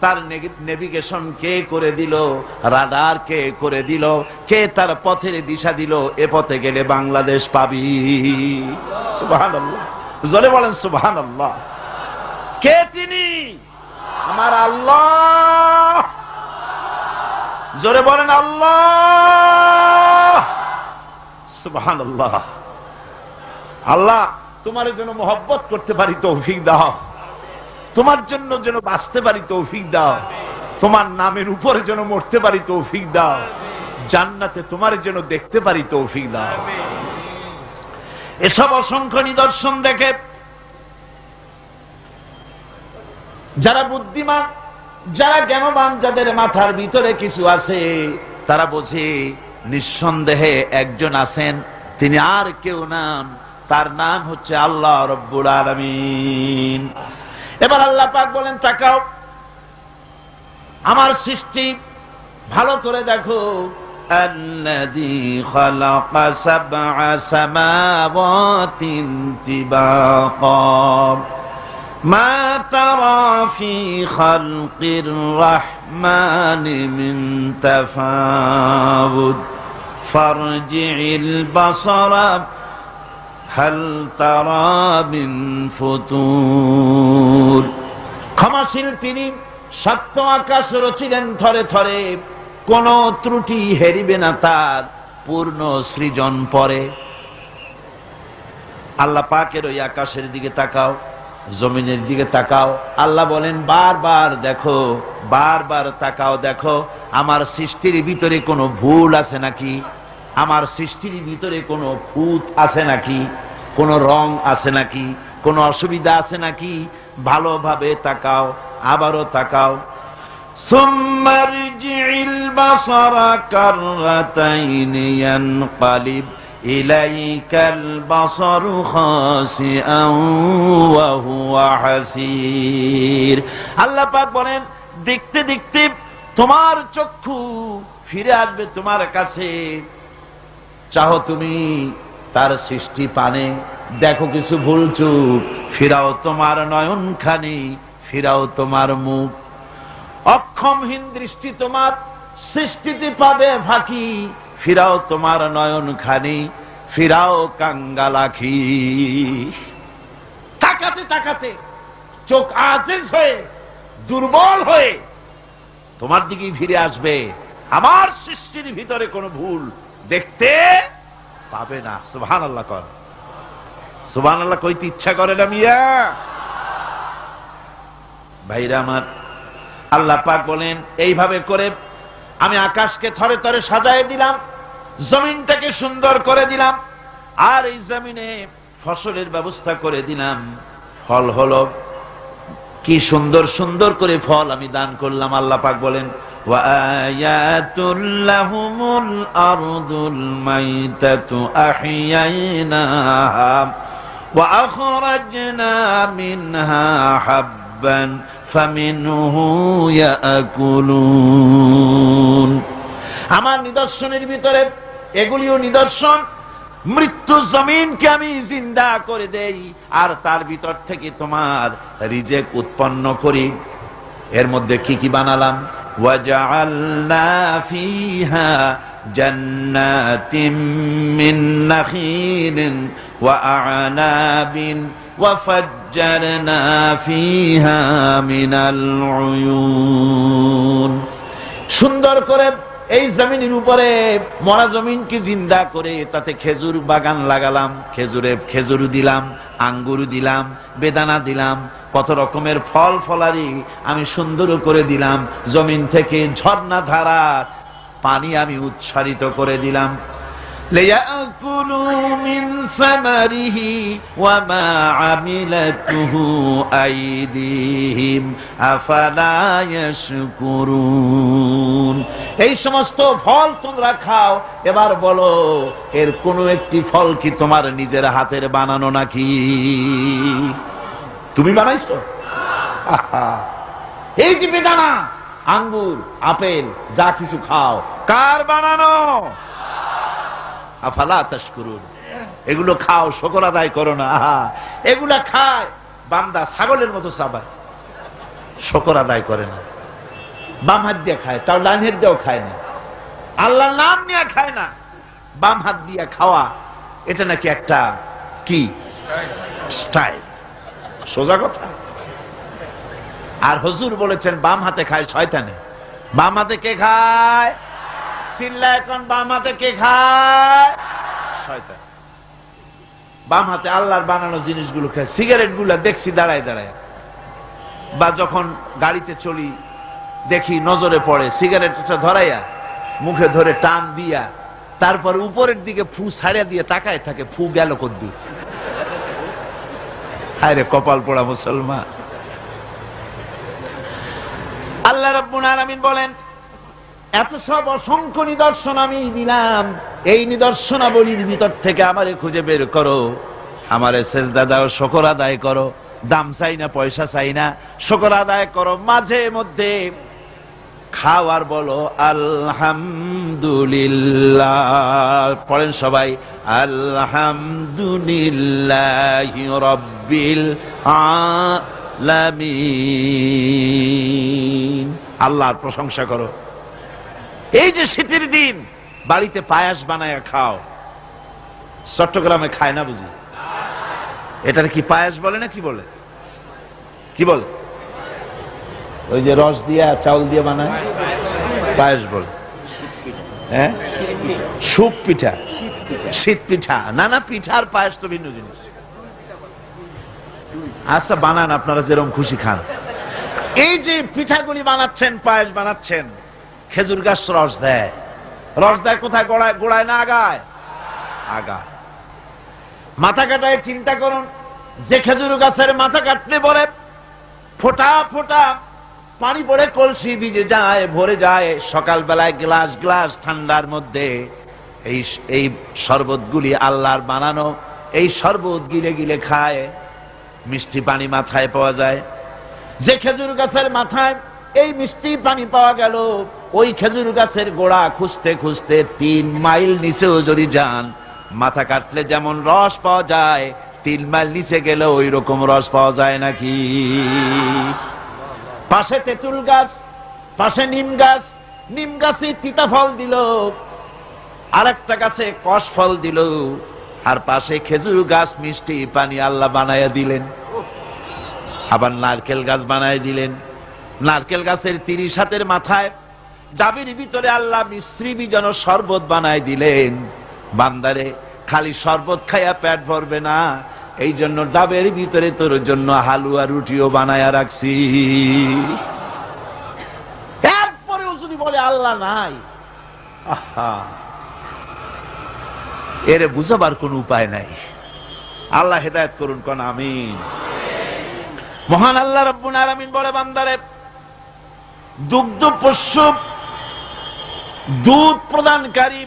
তার নেভিগেশন কে করে দিল? রাডার কে করে দিল? কে তার পথের দিশা দিল? এ পথে গেলে বাংলাদেশ পাবি। সুবহানাল্লাহ, জোরে বলেন সুবহানাল্লাহ। কে তিনি? আমার আল্লাহ। জোরে বলেন আল্লাহ। সুবহানাল্লাহ। আল্লাহ তোমার জন্য মহব্বত করতে পারি তৌফিক দাও, তোমার জন্য যেন বাঁচতে পারি তৌফিক দাও, তোমার নামের উপরে যেন মরতে পারি তৌফিক দাও, জান্নাতে তোমার যেন দেখতে পারি তৌফিক দাও। এসব অসংখ্য নিদর্শন দেখে যারা বুদ্ধিমান, যারা জ্ঞানবান, যাদের মাথার ভিতরে কিছু আছে, তারা বোঝে নিঃসন্দেহে একজন আছেন, তিনি আর কেউ নাম, তার নাম হচ্ছে আল্লাহ রব্বুল আলামিন। এবার আল্লাহ পাক বলেন তাকাও, আমার সৃষ্টি ভালো করে দেখো। আল্লাযী খালাকা সাবআ সামাওয়াতিন তিবাকা মা তারা ফি খালকির রাহমানি মিন তাফাউদ ফারজি'ল বাসারা হাল তারা মিন ফুতুর। ক্ষমাশীল তিনি, সপ্ত আকাশ রচিলেন থরে থরে, কোন ত্রুটি হেরিবে না তার পূর্ণ সৃজন পরে। আল্লাহ পাকের ওই আকাশের দিকে তাকাও, জমিনের দিকে তাকাও। আল্লাহ বলেন বারবার দেখো, বারবার তাকাও, দেখো আমার সৃষ্টির ভিতরে কোনো ভুল আছে নাকি, আমার সৃষ্টির ভিতরে কোনো খুঁত আছে নাকি, কোন রং আছে নাকি, কোন অসুবিধা আছে নাকি, ভালোভাবে তাকাও। আবারও তাকাও। সুম্মারজি'ল বাসারা কাররাতাইনি ইয়ানকালিব ইলাইকাল বাসারু খাসিআন ওয়া হুয়া হাসির। আল্লাহ পাক বলেন দেখতে দেখতে তোমার চক্ষু ফিরে আসবে তোমার কাছে। চাহো তুমি তার সৃষ্টি পানে, দেখো কিছু ভুল চুক, ফিরাও তোমার নয়ন খানি, ফিরাও তোমার মুখ। অক্ষমহীন দৃষ্টি তোমার সৃষ্টিতে পাবে ফাঁকি, ফিরাও তোমার নয়ন খানি। ফিরাও কাঙ্গালাখি। তাকাতে তাকাতে চোখ আজিজ হয়ে দুর্বল হয়ে তোমার দিকেই ফিরে আসবে। আমার সৃষ্টির ভিতরে কোনো ভুল দেখতে পাবে না। সুবহানাল্লাহ কর। সুবহানাল্লাহ কইতে ইচ্ছা করে না মিয়া? ভাইরা আমার, আল্লাহ পাক বলেন এইভাবে করে আমি আকাশকে থরে থরে সাজায় দিলাম, জমিনটাকে সুন্দর করে দিলাম, আর এই জমিনে ফসলের ব্যবস্থা করে দিলাম। ফল হলো কি সুন্দর সুন্দর করে ফল আমি দান করলাম। আল্লাহ পাক বলেন ওয়া আয়াতুল লাহুমুল আরদুল মাইতাতু আহইয়াইনাহা ওয়া আখরাজনা মিনহা হাব্বান ফামিনহু ইয়াকুলুন। আমার নিদর্শনের ভিতরে এগুলিও নিদর্শন। মৃত্যু জমিনকে আমি জিন্দা করে দেই, আর তার ভিতর থেকে তোমার রিজেক উৎপন্ন করি। এর মধ্যে কি কি বানালাম? ওয়াজআলনা ফিহা জান্নাতিম মিন নাখিলিন ওয়া আ'নাবিন ওয়া ফাজ্জারনা ফিহা মিনাল উয়ুন। সুন্দর করে এই জমিনের উপরে মরা জমিনকে জিন্দা করে তাতে খেজুর বাগান লাগালাম, খেজুর দিলাম, আঙ্গুর দিলাম, বেদানা দিলাম, কত রকমের ফল ফলারি আমি সুন্দর করে দিলাম। জমিন থেকে ঝর্ণা ধারার পানি আমি উচ্ছারিত করে দিলাম। ليأكلوا من ثمره وما عملته أيديهم أفلا يشكرون। এই সমস্ত ফল তোমরা খাও। এবার বলো, এর কোন একটি ফল কি তোমার নিজের হাতের বানানো নাকি? তুমি বানাইছো? এই যে বেদানা, আঙ্গুর, আপেল যা কিছু খাও, কার বানানো? আফালা তাশকুরুন। এগুলো খাও, শুকর আদায় করো না। এগুলা খায় বান্দা ছাগলের মতো চাবায়, শুকর আদায় করে না। বাম হাত দিয়ে খায়, তাও ডান হাত দিয়েও খায় না। আল্লাহর নাম নিয়ে খায় না। বাম হাত দিয়ে খাওয়া এটা নাকি একটা কি স্টাইল, সোজা কথা। আর হুজুর বলেছেন বাম হাতে খায় শয়তানে। বাম হাতে কে খায়? চিল্লা এখন, বাম হাতে কে খায়? শয়তান। বাম হাতে আল্লাহর বানানো জিনিসগুলো খায়। সিগারেট গুলা দেখছি দাঁড়ায় দাঁড়ায়, বা যখন গাড়িতে চলি দেখি নজরে পড়ে, সিগারেটটা ধরাইয়া মুখে ধরে টান দিয়া তারপর উপরের দিকে ফু ছাড়িয়া দিয়ে তাকায় থাকে, ফু গেল কদ্দুর। আরে কপাল পোড়া মুসলমান। আল্লাহ রাব্বুল আলামিন বলেন এত সব অসংখ্য নিদর্শন আমি দিলাম, এই নিদর্শনাবলীর ভিতর থেকে আমারে খুঁজে বের করো, আমারে সেজদা দাও, শুকর আদায় করো। দাম চাই না, পয়সা চাই না, শুকর আদায় করো। মাঝে মধ্যে খাওয়ার বলো আলহামদুলিল্লাহ। পড়েন সবাই আলহামদুলিল্লাহি রাব্বিল আলামিন। আল্লাহর প্রশংসা করো। এই যে শীতের দিন বাড়িতে পায়াস বানায় খাও, চট্টগ্রামে খায় না বুঝি? এটার কি পায়াস বলে না কি বলে? কি বলে? ওই যে রস দিয়া চাউল দিয়ে বানায় পায়াস বলে। হ্যাঁ, সুপ পিঠা, শীত পিঠা। না না, পিঠার পায়াস তো ভিন্ন জিনিস। আচ্ছা বানান, আপনারা যেরকম খুশি খান। এই যে পিঠাগুলি বানাচ্ছেন, পায়েস বানাচ্ছেন, খেজুর গাছ রস দেয়। রস দেয় কোথায়? গোড়ায়, গোড়ায় না আগায়? আগায়। মাথা কাটায় চিন্তা করুন, যে খেজুর গাছের মাথা কাটলে পরে ফোঁটা ফোঁটা পানি পড়ে কলসি ভিজে যায়, ভরে যায়। সকালবেলায় গ্লাস গ্লাস ঠান্ডার মধ্যে এই শরবতগুলি আল্লাহর বানানো, এই শরবত গিলে গিলে খায়, মিষ্টি পানি মাথায় পাওয়া যায়। যে খেজুর গাছের মাথায় এই মিষ্টি পানি পাওয়া গেল, ওই খেজুর গাছের গোড়া খুঁজতে খুঁজতে 3 মাইল নিচেও যদি যান, মাথা কাটলে যেমন রস পাওয়া যায়, 3 মাইল নিচে গেলে ওই রকম রস পাওয়া যায় নাকি? পাশে তেঁতুল গাছ, পাশে নিম গাছ, নিম গাছে তিতা ফল দিল, আরেকটা গাছে কষ ফল দিল, আর পাশে খেজুর গাছ মিষ্টি পানি আল্লাহ বানায়া দিলেন। আবার নারকেল গাছ বানায় দিলেন। নারকেল গাছের 30 হাতের মাথায় ডাবের ভিতরে আল্লাহ মিশ্রি যেন শরবত বানায় দিলেন। বান্দারে খালি শরবত খাইয়া পেট ভরবে না, এই জন্য ডাবের ভিতরে তোর জন্য হালুয়া রুটিও বানায়া রাখছি। এরপরেও যদি বলে আল্লাহ নাই, আহা, এর বুঝাবার কোন উপায় নাই। আল্লাহ হেদায়েত করুন, কোন আমিন। মহান আল্লাহ রাব্বুল আলামিন বলে, বান্দারে দুগ্ধ পোষ্য, দুধ প্রদানকারী,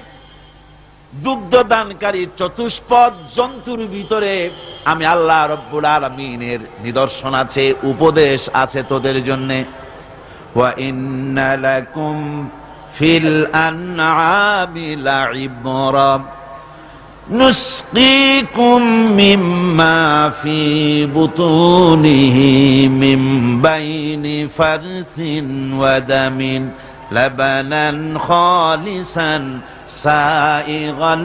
দুগ্ধ দানকারী চতুষ্পদ জন্তুর ভিতরে আমি আল্লাহ রাব্বুল আলামিনের নিদর্শন আছে, উপদেশ আছে তোদের জন্য। ওয়া ইন্না লাকুম ফিল আনআমি লাইবরা নুসকিকুম মিম্মা ফি বুতুনিহি মিন বাইনি ফারসিন ওয়া দামিন লাবানান খালিসান সাইগান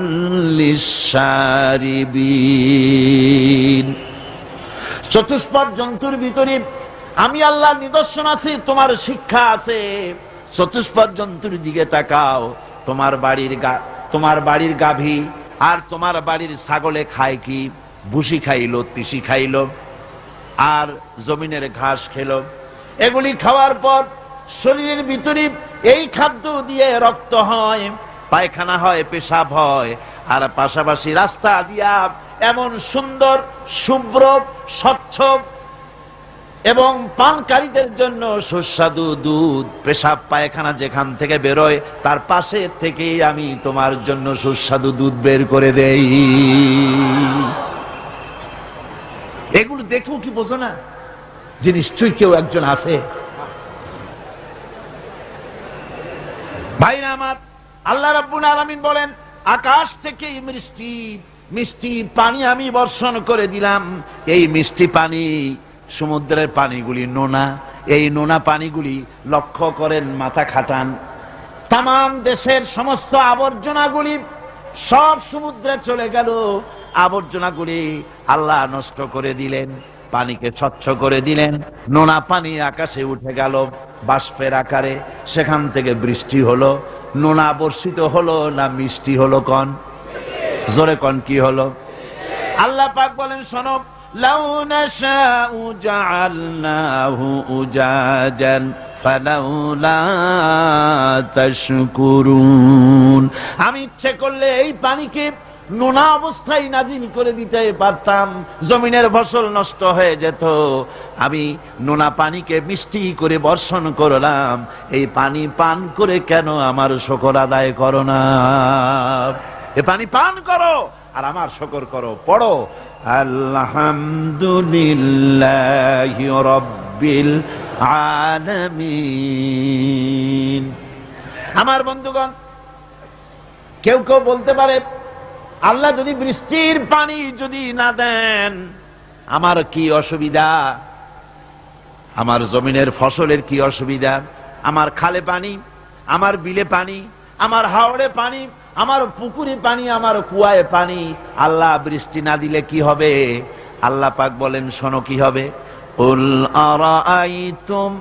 লিশশারিবিন। চতুষ্পদ জন্তুর ভিতরে আমি আল্লাহ নিদর্শন আছে, তোমার শিক্ষা আছে। চতুষ্পদ জন্তুর দিকে তাকাও। তোমার বাড়ির গাভী আর তোমার বাড়ির ছাগলে খায় কি? ভুসি খাইলো, তিসি খাইলো, আর জমিনের ঘাস খেলো। এগুলি খাওয়ার পর শরীরের ভিতরে এই খাদ্য দিয়ে রক্ত হয়, পায়খানা হয়, পেশাব হয়, আর পাশাপাশি রাস্তা দিয়া এমন সুন্দর শুভ্র স্বচ্ছ এবং পানকারীদের জন্য সুস্বাদু দুধ, পেশাব পায়খানা যেখান থেকে বেরোয় তার পাশে থেকেই আমি তোমার জন্য সুস্বাদু দুধ বের করে দেই। এগুলো দেখেও কি বোঝো না যে নিশ্চয়ই কেউ একজন আছে? ভাইরা আমার, আল্লাহ রাব্বুল আলামিন বলেন, আকাশ থেকে মিষ্টি মিষ্টি পানি আমি বর্ষণ করে দিলাম। এই মিষ্টি পানি, সমুদ্রের পানিগুলি নোনা, এই নোনা পানিগুলি লক্ষ্য করেন, মাথা খাটান, তামাম দেশের সমস্ত আবর্জনাগুলি সব সমুদ্রে চলে গেল। আবর্জনাগুলি আল্লাহ নষ্ট করে দিলেন, পানিকে স্বচ্ছ করে দিলেন। নোনা পানি আকাশে উঠে গেল বাষ্পের আকারে, সেখান থেকে বৃষ্টি হলো। নোনা বর্ষিত হলো না মিষ্টি হলো? কন জোরে কন, কি হলো? আল্লাহ পাক বলেন, শোনো, লাউ নাশাউ জাআলনাহু উজাজান ফালাউলা তাশকুরুন। আমি ইচ্ছে করলে এই পানিকে নোনা অবস্থায় নাজিল করে দিতে পারতাম, জমিনের ফসল নষ্ট হয়ে যেত। আমি নোনা পানিকে মিষ্টি করে বর্ষণ করলাম। এই পানি পান করে কেন আমার শুকর আদায় করো না? এ পানি পান করো আর আমার শুকর করো। পড়ো, আলহামদুলিল্লাহি রাব্বিল আলামিন। আমার বন্ধুগণ, কেউ কেউ বলতে পারে, আল্লাহ যদি বৃষ্টির পানি যদি না দেন আমার কি অসুবিধা? আমার জমিনের ফসলের কি অসুবিধা? আমার খালে পানি, আমার বিলে পানি, আমার হাওড়ে পানি, আমার পুকুরে পানি, আমার কুয়ায় পানি, আল্লাহ বৃষ্টি না দিলে কি হবে? আল্লাহ পাক বলেন, শোনো কি হবে। কুল আরাআইতুম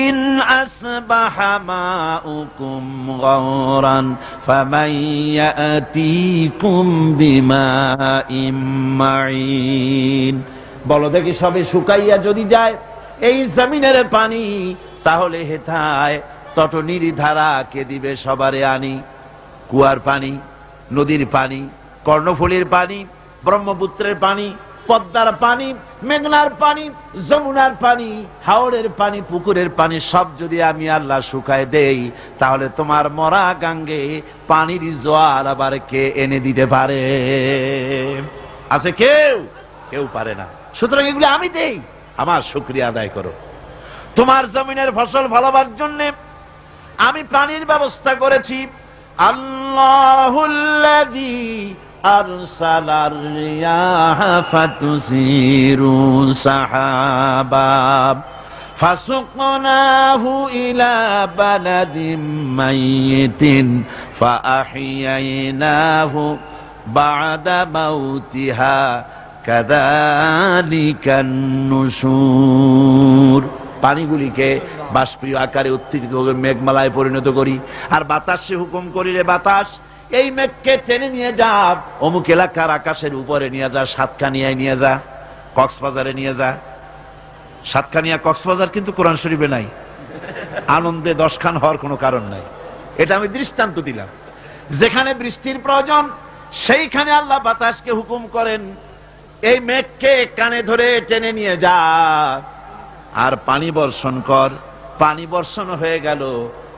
ইন আসবাহা মাউকুম গাওরান ফামান ইয়াতিকুম বিমাইম মাইন। বলো দেখি, সবে শুকাইয়া যদি যায় এই জমিনের পানি, তাহলে হেথায় তটনির ধারা কে দিবে সবারে আনি? কুয়ার পানি, নদীর পানি, কর্ণফুলীর পানি, ব্রহ্মপুত্রের পানি, পদ্মার পানি, মেঘনার পানি, যমুনার পানি, হাওড়ের পানি, পুকুরের পানি সব যদি আমি আল্লাহ শুকায় দেই, তাহলে তোমার মরা গাঙ্গে পানির জোয়ার আবার কে এনে দিতে পারে? আছে কেউ? কেউ পারে না। সুতরাং এগুলি আমি দেই, আমার শুকরিয়া আদায় করো। তোমার জমিনের ফসল ভালোবার জন্য আমি পানির ব্যবস্থা করেছি। আল্লাহুল্লাযী আরসালার রিয়াহা ফাতুসিরু সাহাবা ফাসুকনাহু ইলা বালাদিম মাইয়িতিন ফাআহইয়ানাহু বা'দা মাউতিহা কাযালিকান নুশুর। পানিগুলিকে বাষ্পীয় আকারে উত্থিত করে মেঘমালায় পরিণত করি, আর বাতাসে হুকুম করি, রে বাতাস এই মেঘকে টেনে নিয়ে যা অমুক এলাকার আকাশের উপরে নিয়ে যা, সাতকানিয়ায় নিয়ে যা, কক্সবাজারে নিয়ে যা। সাতকানিয়া কক্সবাজার কিন্তু কোরআন শরীফে নাই, আনন্দে 10 খান হওয়ার কোনো কারণ নাই। এটা আমি দৃষ্টান্ত দিলাম। যেখানে বৃষ্টির প্রয়োজন সেইখানে আল্লাহ বাতাসকে হুকুম করেন, এই মেঘকে কানে ধরে টেনে নিয়ে যা আর পানি বর্ষণ কর। পানি বর্ষণ হয়ে গেল।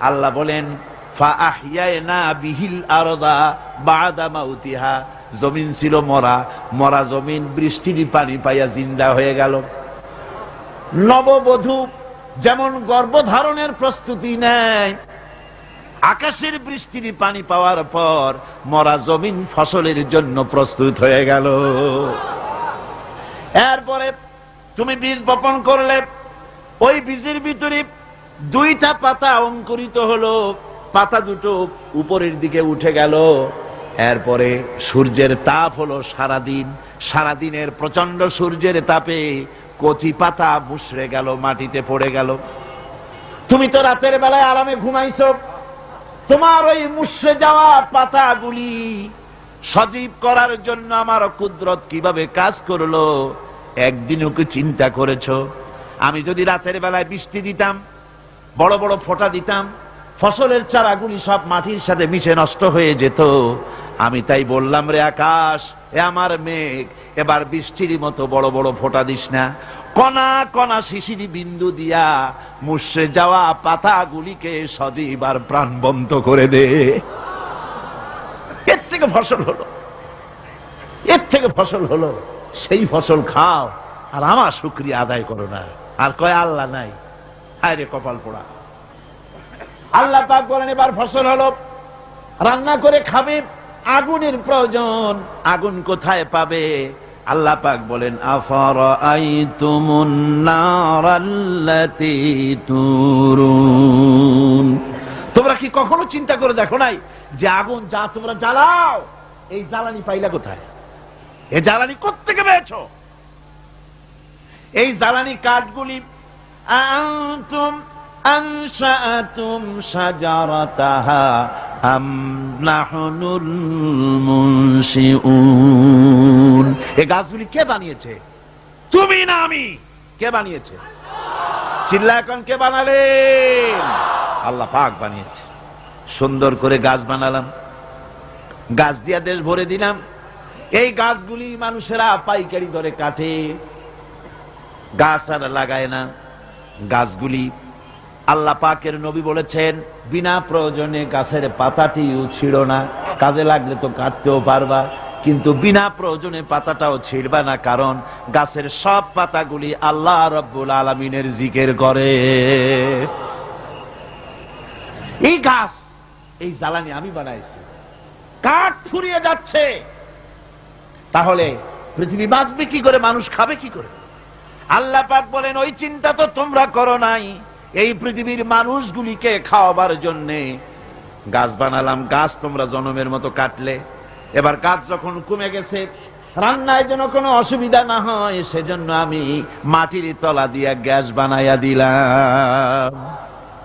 আল্লাহ বলেন ফাআহইয়ানা বিহিল আরদা বা'দা মাউতিহা, জমিন ছিল মরা, মরা জমিন বৃষ্টির পানি পাইয়া জিন্দা হয়ে গেল। নববধূ যেমন গর্ভধারণের প্রস্তুতি নেয়, আকাশের বৃষ্টির পানি পাওয়ার পর মরা জমিন ফসলের জন্য প্রস্তুত হয়ে গেল। এরপরে তুমি বীজ বপন করলে, ওই বীজের ভিতরে 2টা পাতা অঙ্কুরিত হলো, পাতা দুটো উপরের দিকে উঠে গেল। এরপরে সূর্যের তাপ হলো সারাদিন, সারাদিনের প্রচন্ড সূর্যের তাপে কচি পাতা মুষড়ে গেল, মাটিতে পড়ে গেল। তুমি তো রাতের বেলায় আরামে ঘুমাইছো, তোমার ওই মুষড়ে যাওয়া পাতাগুলি সজীব করার জন্য আমার কুদরত কিভাবে কাজ করলো একদিনও কি চিন্তা করেছো? আমি যদি রাতের বেলায় বৃষ্টি দিতাম, বড় বড় ফোঁটা দিতাম, ফসলের চারাগুলি সব মাটির সাথে মিশে নষ্ট হয়ে যেত। আমি তাই বললাম, রে আকাশ, এ আমার মেঘ, এবার বৃষ্টির মতো বড় বড় ফোঁটা দিস না, কণা কণা শিশির বিন্দু দিয়া মুষড়ে যাওয়া পাতাগুলিকে সজীব আর প্রাণবন্ত করে দে। এর থেকে ফসল হলো, এর থেকে ফসল হলো, সেই ফসল খাও আর আমার শুকরিয়া আদায় করো না। আর কয় আল্লাহ নাই, হায় রে কপাল পোড়া। আল্লাহ পাক বলেন এবার ফসল হলো, রান্না করে খাবে, আগুনের প্রয়োজন, আগুন কোথায় পাবে? আল্লাহ পাক বলেন আফারাআইতুমুন নারাল্লাতী তুরুন, তোমরা কি কখনো চিন্তা করে দেখো নাই যে আগুন যা তোমরা জ্বালাও, এই জ্বালানি পাইলা কোথায়? এই জ্বালানি কোত্থেকে পেয়েছো? এই জ্বালানি কাঠগুলি আনতুম আনশাআতুম শাজারাতাহা আম নাহনুল মুনশিউন, এই গাছগুলি কে বানিয়েছে? তুমি না আমি। কে বানিয়েছে? চিল্লা এখন কে বানালেন? আল্লাহ পাক বানিয়েছে। সুন্দর করে গাছ বানালাম, গাছ দিয়া দেশ ভরে দিলাম। এই গাছগুলি মানুষেরা পাইকারি দরে কাটে, গাছ আর লাগায় না। গাছগুলি আল্লাহ পাকের নবী বলেছেন বিনা প্রয়োজনে গাছের পাতাটিও ছিঁড়ো না, কাজে লাগলে তো কাটতেও পারবা, কিন্তু বিনা প্রয়োজনে পাতাটাও ছিঁড়বা না, কারণ গাছের সব পাতাগুলি আল্লাহ রব্বুল আলামিনের জিকির করে। এই গাছ, এই জ্বালানি আমি বানাইছি, কাঠ ফুরিয়ে যাচ্ছে, তাহলে পৃথিবী বাঁচবে কি করে, মানুষ খাবে কি করে? আল্লাহ পাক বলেন ওই চিন্তা তো তোমরা করো নাই। এই পৃথিবীর মানুষগুলিকে খাওয়াবার জন্যে গাছ বানালাম, গাছ তোমরা জনমের মতো কাটলে। এবার গাছ যখন কমে গেছে, রান্নায় যেন কোনো অসুবিধা না হয়, সেজন্য আমি মাটির তলা দিয়া গ্যাস বানাইয়া দিলাম।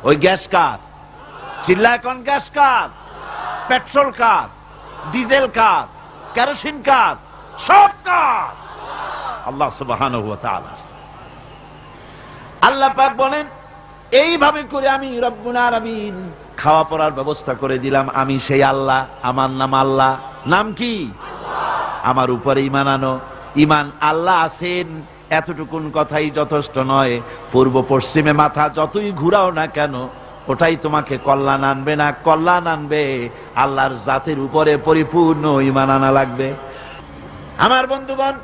ওই গ্যাস কার? চিল্লা এখন গ্যাস কার? পেট্রোল কার? ডিজেল কার? কেরোসিন কার? সব কার? আল্লাহ সুবহানাহু ওয়া তাআলা। আল্লাহ পাক বলেন এইভাবে করে আমি রব্বুল আলামিন খাওয়া পড়ার ব্যবস্থা করে দিলাম। আমি সেই আল্লাহ, আমার নাম আল্লাহ। নাম কি? আমার উপরে ঈমান আনো। ঈমান আল্লাহ আছেন এতটুকুন কথাই যথেষ্ট নয়। পূর্ব পশ্চিমে মাথা যতই ঘুরাও না কেন, ওটাই তোমাকে কল্যাণ আনবে না। কল্যাণ আনবে আল্লাহর জাতের উপরে পরিপূর্ণ ঈমান আনা লাগবে। আমার বন্ধুগণ,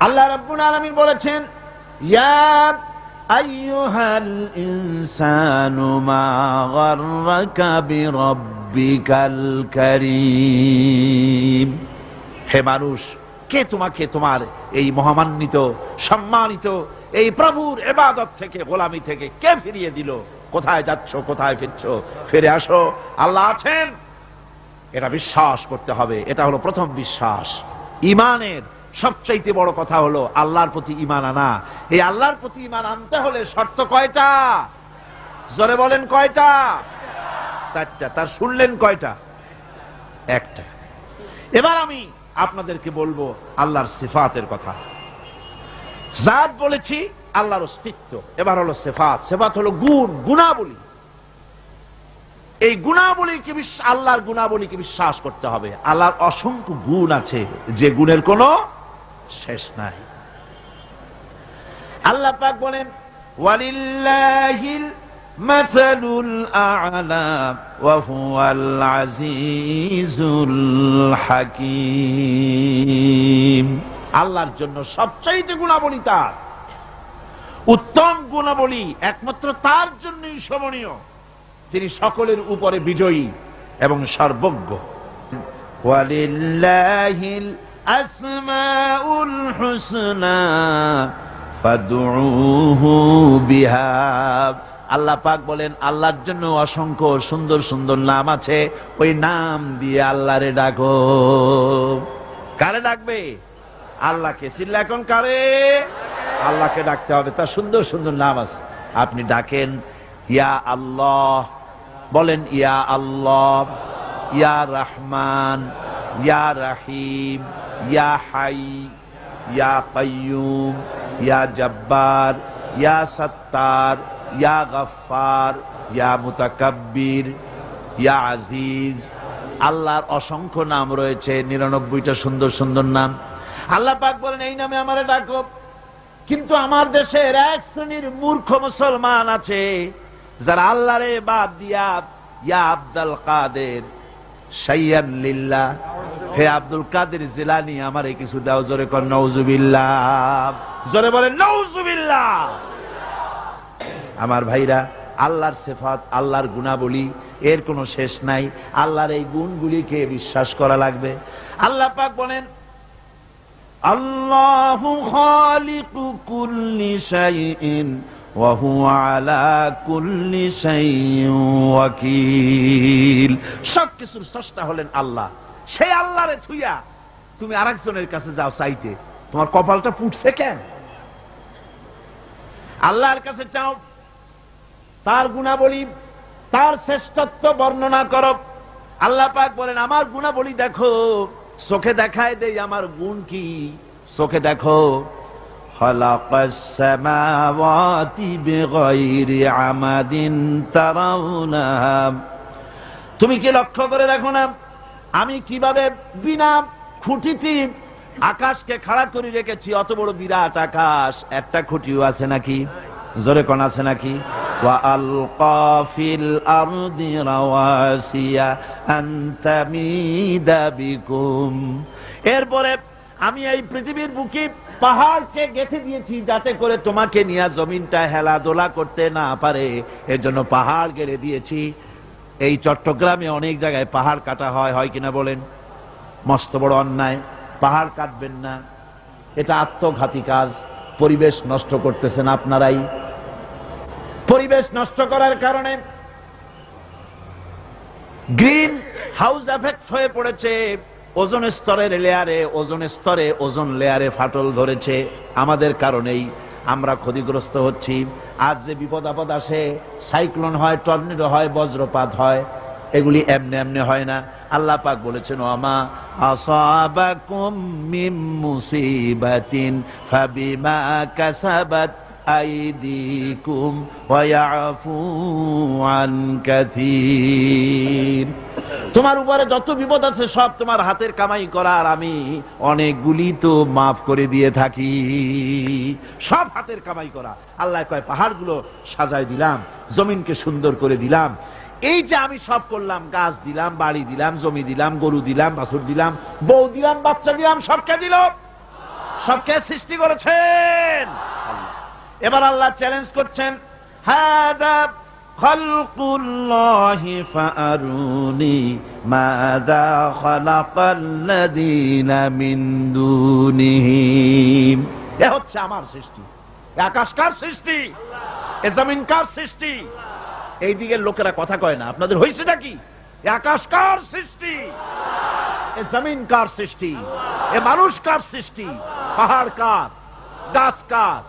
আল্লাহ রাব্বুল আলামিন বলেছেন ইয়া আইয়ুহাল ইনসানু মা গাররাকা বিরাব্বিকাল কারীম। হে মানুষ, কে তোমাকে তোমার এই মহামান্বিত সম্মানিত এই প্রভুর ইবাদত থেকে, গোলামি থেকে কে ফিরিয়ে দিল? কোথায় যাচ্ছ, কোথায় ফিরছো? ফিরে আসো, আল্লাহ আছেন। এটা বিশ্বাস করতে হবে। এটা হলো প্রথম বিশ্বাস। ইমানের সবচাইতে বড় কথা হলো আল্লাহর প্রতি ঈমান আনা। এই আল্লাহর প্রতি ঈমান আনতে হলে শর্ত কয়টা? জোরে বলেন কয়টা? 4টা। তার শুনলেন কয়টা? একটা। এবার আমি আপনাদেরকে বলবো আল্লাহর সিফাতের কথা। জাত বলেছি, আল্লাহর অস্তিত্ব। এবার হলো সিফাত। সিফাত হলো গুণ, গুণাবলী। এই গুণাবলীকে আল্লাহর গুণাবলীকে বিশ্বাস করতে হবে। আল্লাহর অসংখ্য গুণ আছে, যে গুণের কোনো শেষ নাই। আল্লাহ পাক বলেন ওয়ালিল্লাহিল মাসালুল আ'লা ওয়া হুয়াল আজিজুল হাকীম। আল্লাহর জন্য সবচাইতে গুণাবলী তার, উত্তম গুণাবলী একমাত্র তার জন্যই শোভনীয়। তিনি সকলের উপরে বিজয়ী এবং সর্বজ্ঞ। ওয়ালিল্লাহিল আসমাউল হুসনা ফাদউহু বিহা। আল্লাহ পাক বলেন আল্লাহর জন্য অসংখ্য সুন্দর সুন্দর নাম আছে, ওই নাম দিয়ে আল্লাহরে ডাকো। কারে ডাকবে? আল্লাহকে। চিল্লা এখন কারে? আল্লাহকে ডাকতে হবে। তার সুন্দর সুন্দর নাম আছে, আপনি ডাকেন ইয়া আল্লাহ, বলেন ইয়া আল্লাহ, ইয়া রহমান, ইয়া রহিম, ইয়া হাই, ইয়া কাইয়ুম, ইয়া জব্বার, ইয়া সত্তার, ইয়া গফফার, ইয়া মুতাকাব্বির, ইয়া আজিজ। আল্লাহর অসংখ্য নাম রয়েছে, 99টা সুন্দর সুন্দর নাম। আল্লাহ পাক বলেন এই নামে আমারে ডাকো। কিন্তু আমার দেশের এক শ্রেণীর মূর্খ মুসলমান আছে, যারা আল্লাহরে বাদ দিয়া ইয়া আব্দুল কাদের শাইয়ান লিল্লাহ, হে আব্দুল কাদের জিলানী আমারে কিছু দাও। জোরে কর নাউজুবিল্লাহ। জোরে বলেন নাউজুবিল্লাহ। আমার ভাইরা, আল্লাহর সিফাত, আল্লাহর গুণাবলী এর কোনো শেষ নাই। আল্লাহর এই গুণগুলিকে বিশ্বাস করা লাগবে। আল্লাহ পাক বলেন আল্লাহু খালিকু কুল্লি শাইইন ওয়া হুয়া আলা কুল্লি শাইইন ওয়াকিল। সবকিছুর স্রষ্টা হলেন আল্লাহ। সেই আল্লাহরে থুইয়া তুমি আরেকজনের কাছে যাও চাইতে, তোমার কপালটা ফুটছে কেন? আল্লাহর কাছে চাও, তার গুণাবলী, তার শ্রেষ্ঠত্ব বর্ণনা করো। আল্লাহ পাক বলেন আমার গুণাবলী দেখো, চোখে দেখায় দেই আমার গুণ কি। চোখে দেখো খালাকাস সামাওয়াতি বিগাইরি আমাদিন তারাউনাহা। তুমি কি লক্ষ্য করে দেখো না আমি কিভাবে বিনা খুঁটিতে আকাশকে খাড়া করে রেখেছি? অত বড় বিরাট আকাশ, একটা খুঁটিও আছে নাকি? জোরে কোন আছে নাকি? ওয়া আলকা ফিল আরদি রাওয়াসিয়া আন তামিদা বিকুম। এরপরে আমি এই পৃথিবীর বুকে পাহাড়কে গেঁথে দিয়েছি, যাতে করে তোমাকে নিয়ে জমিনটা হেলাদোলা করতে না পারে। এর জন্য পাহাড় গেড়ে দিয়েছি। এই চট্টগ্রামে অনেক জায়গায় পাহাড় কাটা হয়, হয় কিনা বলেন? মস্ত বড় অন্যায়। পাহাড় কাটবেন না, এটা আত্মঘাতী কাজ। পরিবেশ নষ্ট করতেছেন আপনারাই। পরিবেশ নষ্ট করার কারণে গ্রিন হাউস এফেক্ট হয়ে পড়েছে। ওজোন স্তরের লেয়ারে, ওজোন স্তরে, ওজোন লেয়ারে ফাটল ধরেছে। আমাদের কারণেই আমরা ক্ষতিগ্রস্ত হচ্ছি। আজ যে বিপদ আপদ আসে, সাইক্লোন হয়, টর্নেডো হয়, বজ্রপাত হয়, এগুলি এমনি এমনি হয় না। আল্লাহ পাক বলেছেন ওয়ামা আসাবাকুম মিন মুসিবাতিন ফাবিমা কাসাবাত আইদিকুম ওয়া ইয়াফু আন কাসীর। তোমার উপরে যত বিপদ আছে সব তোমার হাতের কামাই করা, আর আমি অনেকগুলি তো মাফ করে দিয়ে থাকি। সব হাতের কামাই করা। আল্লাহ কয় পাহাড়গুলো সাজায় দিলাম, জমিনকে সুন্দর করে দিলাম। এই যে আমি সব করলাম, গাছ দিলাম, বাড়ি দিলাম, জমি দিলাম, গরু দিলাম, বাছুর দিলাম, বউ দিলাম, বাচ্চা দিলাম, সবকে দিল। সবকে সৃষ্টি করেছেন আল্লাহ। এবার আল্লাহ চ্যালেঞ্জ করছেন হাদা খালকুল্লাহি ফাআরুনি মাযা খালাকাল্লাযীনা মিন দুনিহি। এ হচ্ছে আমার সৃষ্টি। আকাশ কার সৃষ্টি? এ জমিন কার সৃষ্টি? এই দিকের লোকেরা কথা কয় না। আপনাদের হয়েছে নাকি? এ আকাশ কার সৃষ্টি? এ জমিন কার সৃষ্টি? এ মানুষ কার সৃষ্টি? পাহাড় কার? গাছ কার?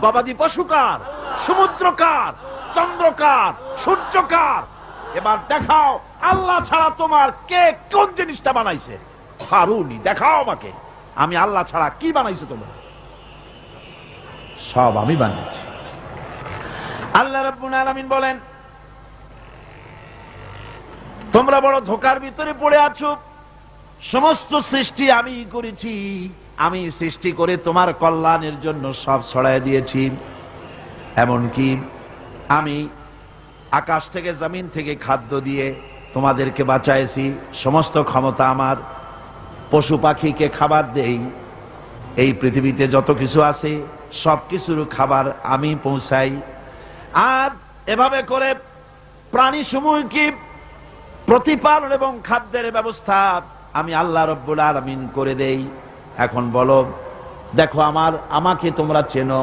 গবাদি পশু কার? সমুদ্র কার? চন্দ্র কার? সূর্য কার? এবার দেখাও আল্লাহ ছাড়া তোমার কে কোন জিনিসটা বানাইছে? হারুনি, দেখাও আমাকে, আমি আল্লাহ ছাড়া কি বানাইছো তোমরা? সব আমি বানিয়েছি। আল্লাহ রাব্বুল আলামিন বলেন, তোমরা বড় ধোঁকার ভিতরে পড়ে আছো। সমস্ত সৃষ্টি আমি করেছি, আমি সৃষ্টি করে তোমার কল্যাণের জন্য সব ছড়ায় দিয়েছি। এমনকি আমি আকাশ থেকে জমিন থেকে খাদ্য দিয়ে তোমাদেরকে বাঁচাইছি। সমস্ত ক্ষমতা আমার। পশু পাখিকে খাবার দেই। এই পৃথিবীতে যত কিছু আছে সবকিছুর খাবার আমি পৌঁছাই। আর এভাবে করে প্রাণী সমূহকে প্রতিপালন এবং খাদ্যের ব্যবস্থা আমি আল্লাহ রাব্বুল আলামিন করে দেই। এখন বলো, দেখো আমাকে তোমরা চেনো।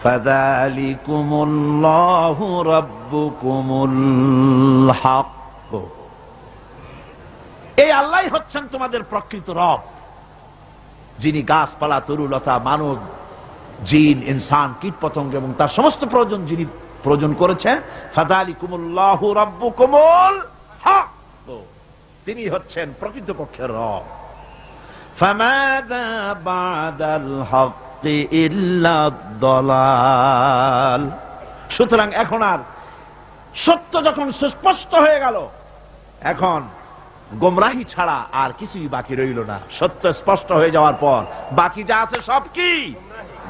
ফাযালিকুমুল্লাহু রাব্বুকুমুল হক। এই আল্লাহই হচ্ছেন তোমাদের প্রকৃত রব, যিনি গাছপালা, তরুলতা, মানব, জিন, ইনসান, কীট পতঙ্গ এবং তার সমস্ত প্রয়োজন যিনি প্রয়োজন করেছেন। ফাযালিকুমুল্লাহু রাব্বুকুমুল হক, তিনি হচ্ছেন প্রকৃতপক্ষের রব। ফামাযা বা'দাল হক্কি ইল্লা দালাল। সুতরাং এখন আর সত্য যখন সুস্পষ্ট হয়ে গেল, এখন গোমরাহি ছাড়া আর কিছুই বাকি রইল না। সত্য স্পষ্ট হয়ে যাওয়ার পর বাকি যা আছে সব কি?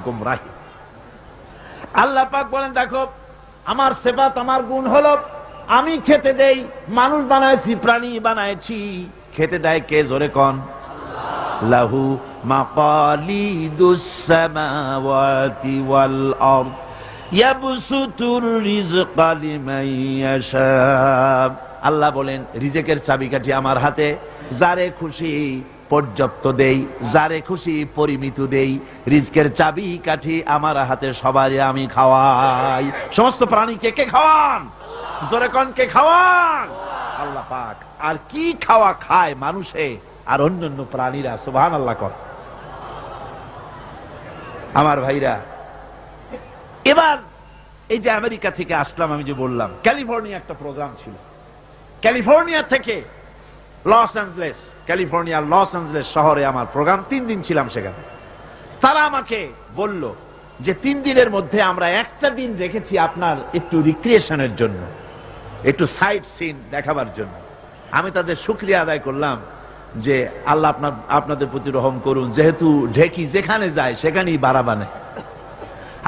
গোমরাহি। আল্লাহ পাক বলেন, দেখো আমার সিফাত, আমার গুণ হলো আমি খেতে দেই। মানুষ বানাইছি, প্রাণী বানাইছি, খেতে দেয় কে? জোরে কোন? লাহু মাকালিদুস সামাওয়াতি ওয়াল আরদ ইয়াবসুতুর রিজকা লিমান ইয়াশা। আল্লাহ বলেন, রিজেকের চাবিকাঠি আমার হাতে। যারে খুশি পর্যাপ্ত দেই, যারে খুশি পরিমিত দেই। রিজকের চাবিকাঠি আমার হাতে, সবারই আমি খাওয়াই। সমস্ত প্রাণীকে কে খাওয়ান? জোরে কোন? কে খাওয়ান? আল্লাহ পাক। আর কি খাওয়া খায় মানুষে আর অন্যান্য প্রাণীরা? সুবহানাল্লাহ কর। আমার ভাইরা, এবার এই যে আমেরিকা থেকে আসলাম, আমি যে বললাম ক্যালিফোর্নিয়া একটা প্রোগ্রাম ছিল। ক্যালিফোর্নিয়া থেকে লস অ্যাঞ্জেলেস, ক্যালিফোর্নিয়ার লস অ্যাঞ্জেলেস শহরে আমার প্রোগ্রাম। 3 দিন ছিলাম সেখানে। তারা আমাকে বলল যে 3 দিনের মধ্যে আমরা একটা দিন রেখেছি আপনার একটু রিক্রিয়েশনের জন্য, একটু সাইট সিন দেখাবার জন্য। আমি তাদের শুকরিয়া আদায় করলাম যে আল্লাহ আপনাদের প্রতি রহম করুন, যেহেতু ঢেকি যেখানে যায় সেখানেই বাড়া বানায়।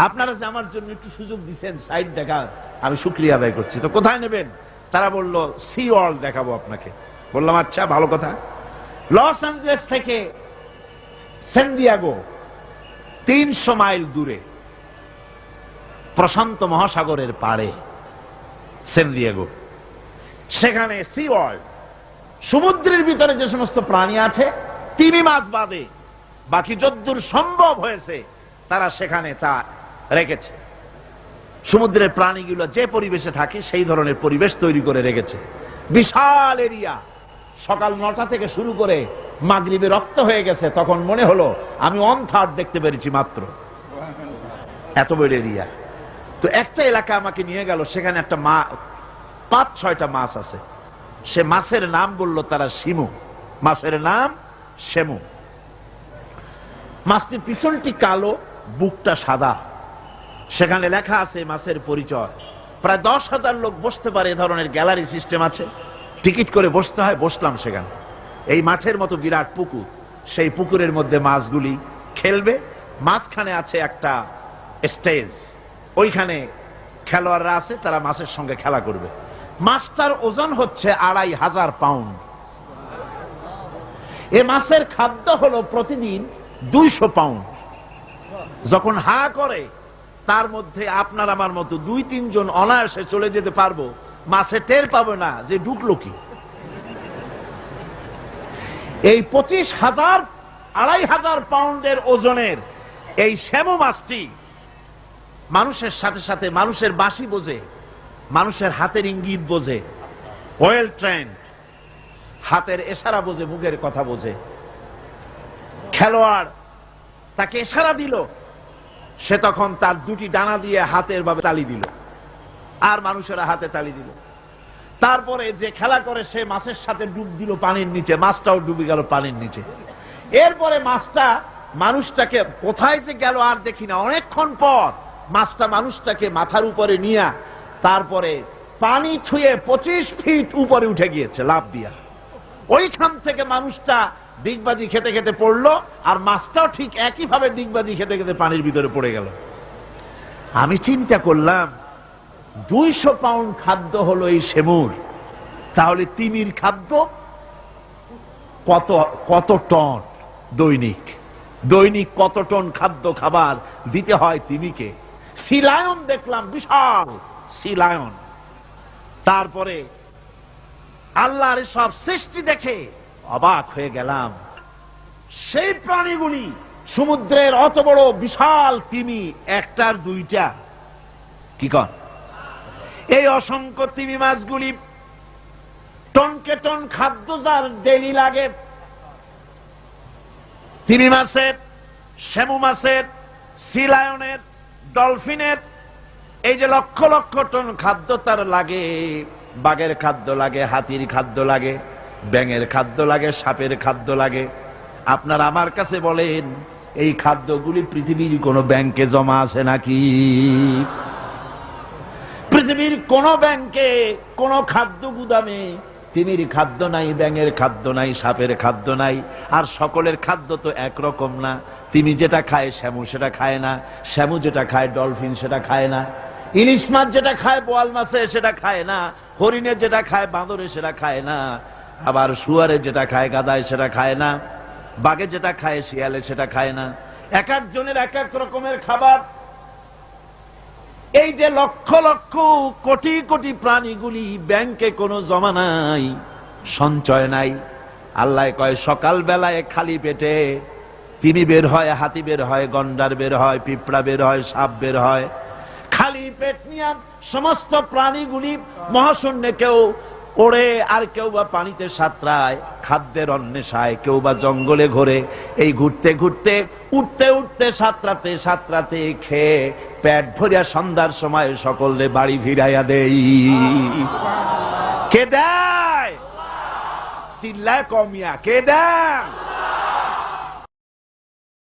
আপনারা যে আমার জন্য একটু সুযোগ দিচ্ছেন সাইট দেখার, আমি শুকরিয়া আদায় করছি। তো কোথায় নেবেন? তারা বলল সি ওয়ার্ল্ড দেখাবো আপনাকে। বললাম আচ্ছা, ভালো কথা। লস অ্যাঞ্জেলেস থেকে সান দিয়েগো 300 মাইল দূরে, প্রশান্ত মহাসাগরের পাড়ে সান দিয়েগো। সেখানে সি ওয়ার্ল্ড, সমুদ্রের ভিতরে যে সমস্ত প্রাণী আছে, তিমি মাছ বাদে বাকি যদ্দূর সম্ভব হয়েছে তারা সেখানে তা রেখেছে। সমুদ্রের প্রাণীগুলো যে পরিবেশে থাকে সেই ধরনের পরিবেশ তৈরি করে রেখেছে। বিশাল এরিয়া। সকাল 9টা থেকে শুরু করে মাগরিবে রক্ত হয়ে গেছে, তখন মনে হলো আমি 1/3 দেখতে পেরেছি মাত্র। এত বড় এরিয়া। তো একটা এলাকা আমাকে নিয়ে গেল, সেখানে একটা 5-6টা মাছ আছে। সে মাছের নাম বলল তারা শিমু। মাছের নাম শেমু। মাছটির পিছনটি কালো, বুকটা সাদা। সেখানে লেখা আছে মাছের পরিচয়। প্রায় 10,000 লোক বসতে পারে, এ ধরনের গ্যালারি সিস্টেম আছে। টিকিট করে বসতে হয়। বসলাম সেখানে। এই মাঠের মতো বিরাট পুকুর, সেই পুকুরের মধ্যে মাছগুলি খেলবে। মাঝখানে আছে একটা স্টেজ, ওইখানে খেলোয়াড়রা আছে, তারা মাছের সঙ্গে খেলা করবে। মাছটার ওজন হচ্ছে 2,500 পাউন্ড। এ মাছের খাদ্য হলো প্রতিদিন 200 পাউন্ড। যখন হা করে, তার মধ্যে আপনার আমার মতো 2-3 জন অনায়াসে চলে যেতে পারবো। মাছে টের পাবে না যে ঢুকলো কি। এই 25,000 2,500 পাউন্ডের ওজনের এই শ্যামু মাছটি মানুষের সাথে সাথে মানুষের বাঁশি বোঝে, মানুষের হাতের ইঙ্গিত বোঝে। ওয়েল ট্রেন্ড, হাতের ইশারা বোঝে, মুখের কথা বোঝে। খেলোয়াড় তাকে ইশারা দিল, সে তখন তার দুটি ডানা দিয়ে হাতের ভাবে তালি দিল, আর মানুষেরা হাতে তালি দিল। তারপরে যে খেলা করে সে মাছের সাথে ডুব দিল পানির নিচে, মাছটাও ডুবে গেল পানির নিচে। এরপরে মাছটা মানুষটাকে কোথায় যে গেল আর দেখি না, অনেকক্ষণ পর মাছটা মানুষটাকে মাথার উপরে নিয়ে তারপরে পানি ছুঁয়ে 25 ফিট উপরে উঠে গিয়েছে লাফ দিয়া। ওইখান থেকে মানুষটা ডিগবাজি খেতে খেতে পড়লো, আর মাছটাও ঠিক একইভাবে ডিগবাজি খেতে খেতে পানির ভিতরে পড়ে গেল। আমি চিন্তা করলাম 200 পাউন্ড খাদ্য হলো এই সেমুর, তাহলে তিমির খাদ্য কত কত টন দৈনিক, দৈনিক কত টন খাদ্য খাবার দিতে হয় তিমিকে। সি লায়ন দেখলাম, বিশাল সি লায়ন। তারপরে আল্লাহর সব সৃষ্টি দেখে অবাক হয়ে গেলাম। সেই প্রাণীগুলি, সমুদ্রের অত বড় বিশাল তিমি, একটার দুইটা, কি কর, এই অসংখ্য তিমি মাছগুলি টনকে টন খাদ্য যার ডেইলি লাগে। তিমি মাছের, শ্যামু মাছের, সি লায়নের, ডলফিনের, এই যে লক্ষ লক্ষ টন খাদ্য তার লাগে। বাঘের খাদ্য লাগে, হাতির খাদ্য লাগে, ব্যাঙের খাদ্য লাগে, সাপের খাদ্য লাগে। আপনারা আমার কাছে বলেন, এই খাদ্যগুলি পৃথিবীর কোন ব্যাংকে জমা আছে নাকি? পৃথিবীর কোন ব্যাংকে, কোন খাদ্য গুদামে তিমির খাদ্য নাই, ব্যাঙের খাদ্য নাই, সাপের খাদ্য নাই। আর সকলের খাদ্য তো একরকম না। তিমি যেটা খায় শ্যামু সেটা খায় না, শ্যামু যেটা খায় ডলফিন সেটা খায় না, ইলিশ মাছ যেটা খায় বোয়াল মাছে সেটা খায় না, হরিণে যেটা খায় বাঁদরে সেটা খায় না, আবার শুয়ারে যেটা খায় গাদায় সেটা খায় না, বাঘে যেটা খায় শিয়ালে সেটা খায় না। এক একজনের এক এক রকমের খাবার। এই যে লক্ষ লক্ষ কোটি কোটি প্রাণীগুলি, ব্যাংকে কোনো জমা নাই, সঞ্চয় নাই। আল্লাহ কয় সকাল বেলায় খালি পেটে তিমি বের হয়, হাতি বের হয়, গন্ডার বের হয়, পিঁপড়া বের হয়, সাপ বের হয়। খালি পেট নিয়ে সমস্ত প্রাণীগুলি মহাশূন্যে কেউ ওড়ে, আর কেউ বা পানিতে সাঁতরায়, খাদ্যের অন্বেষায়, কেউ বা জঙ্গলে ঘোরে। এই ঘুরতে ঘুরতে, উঠতে উঠতে, সাঁতরাতে সাঁতরাতে, খেয়ে পেট ভরিয়া সন্ধ্যার সময় সকলে বাড়ি ফিরাইয়া দেই। কে দেয়? চিল্লায় কমিয়া কে দেয়?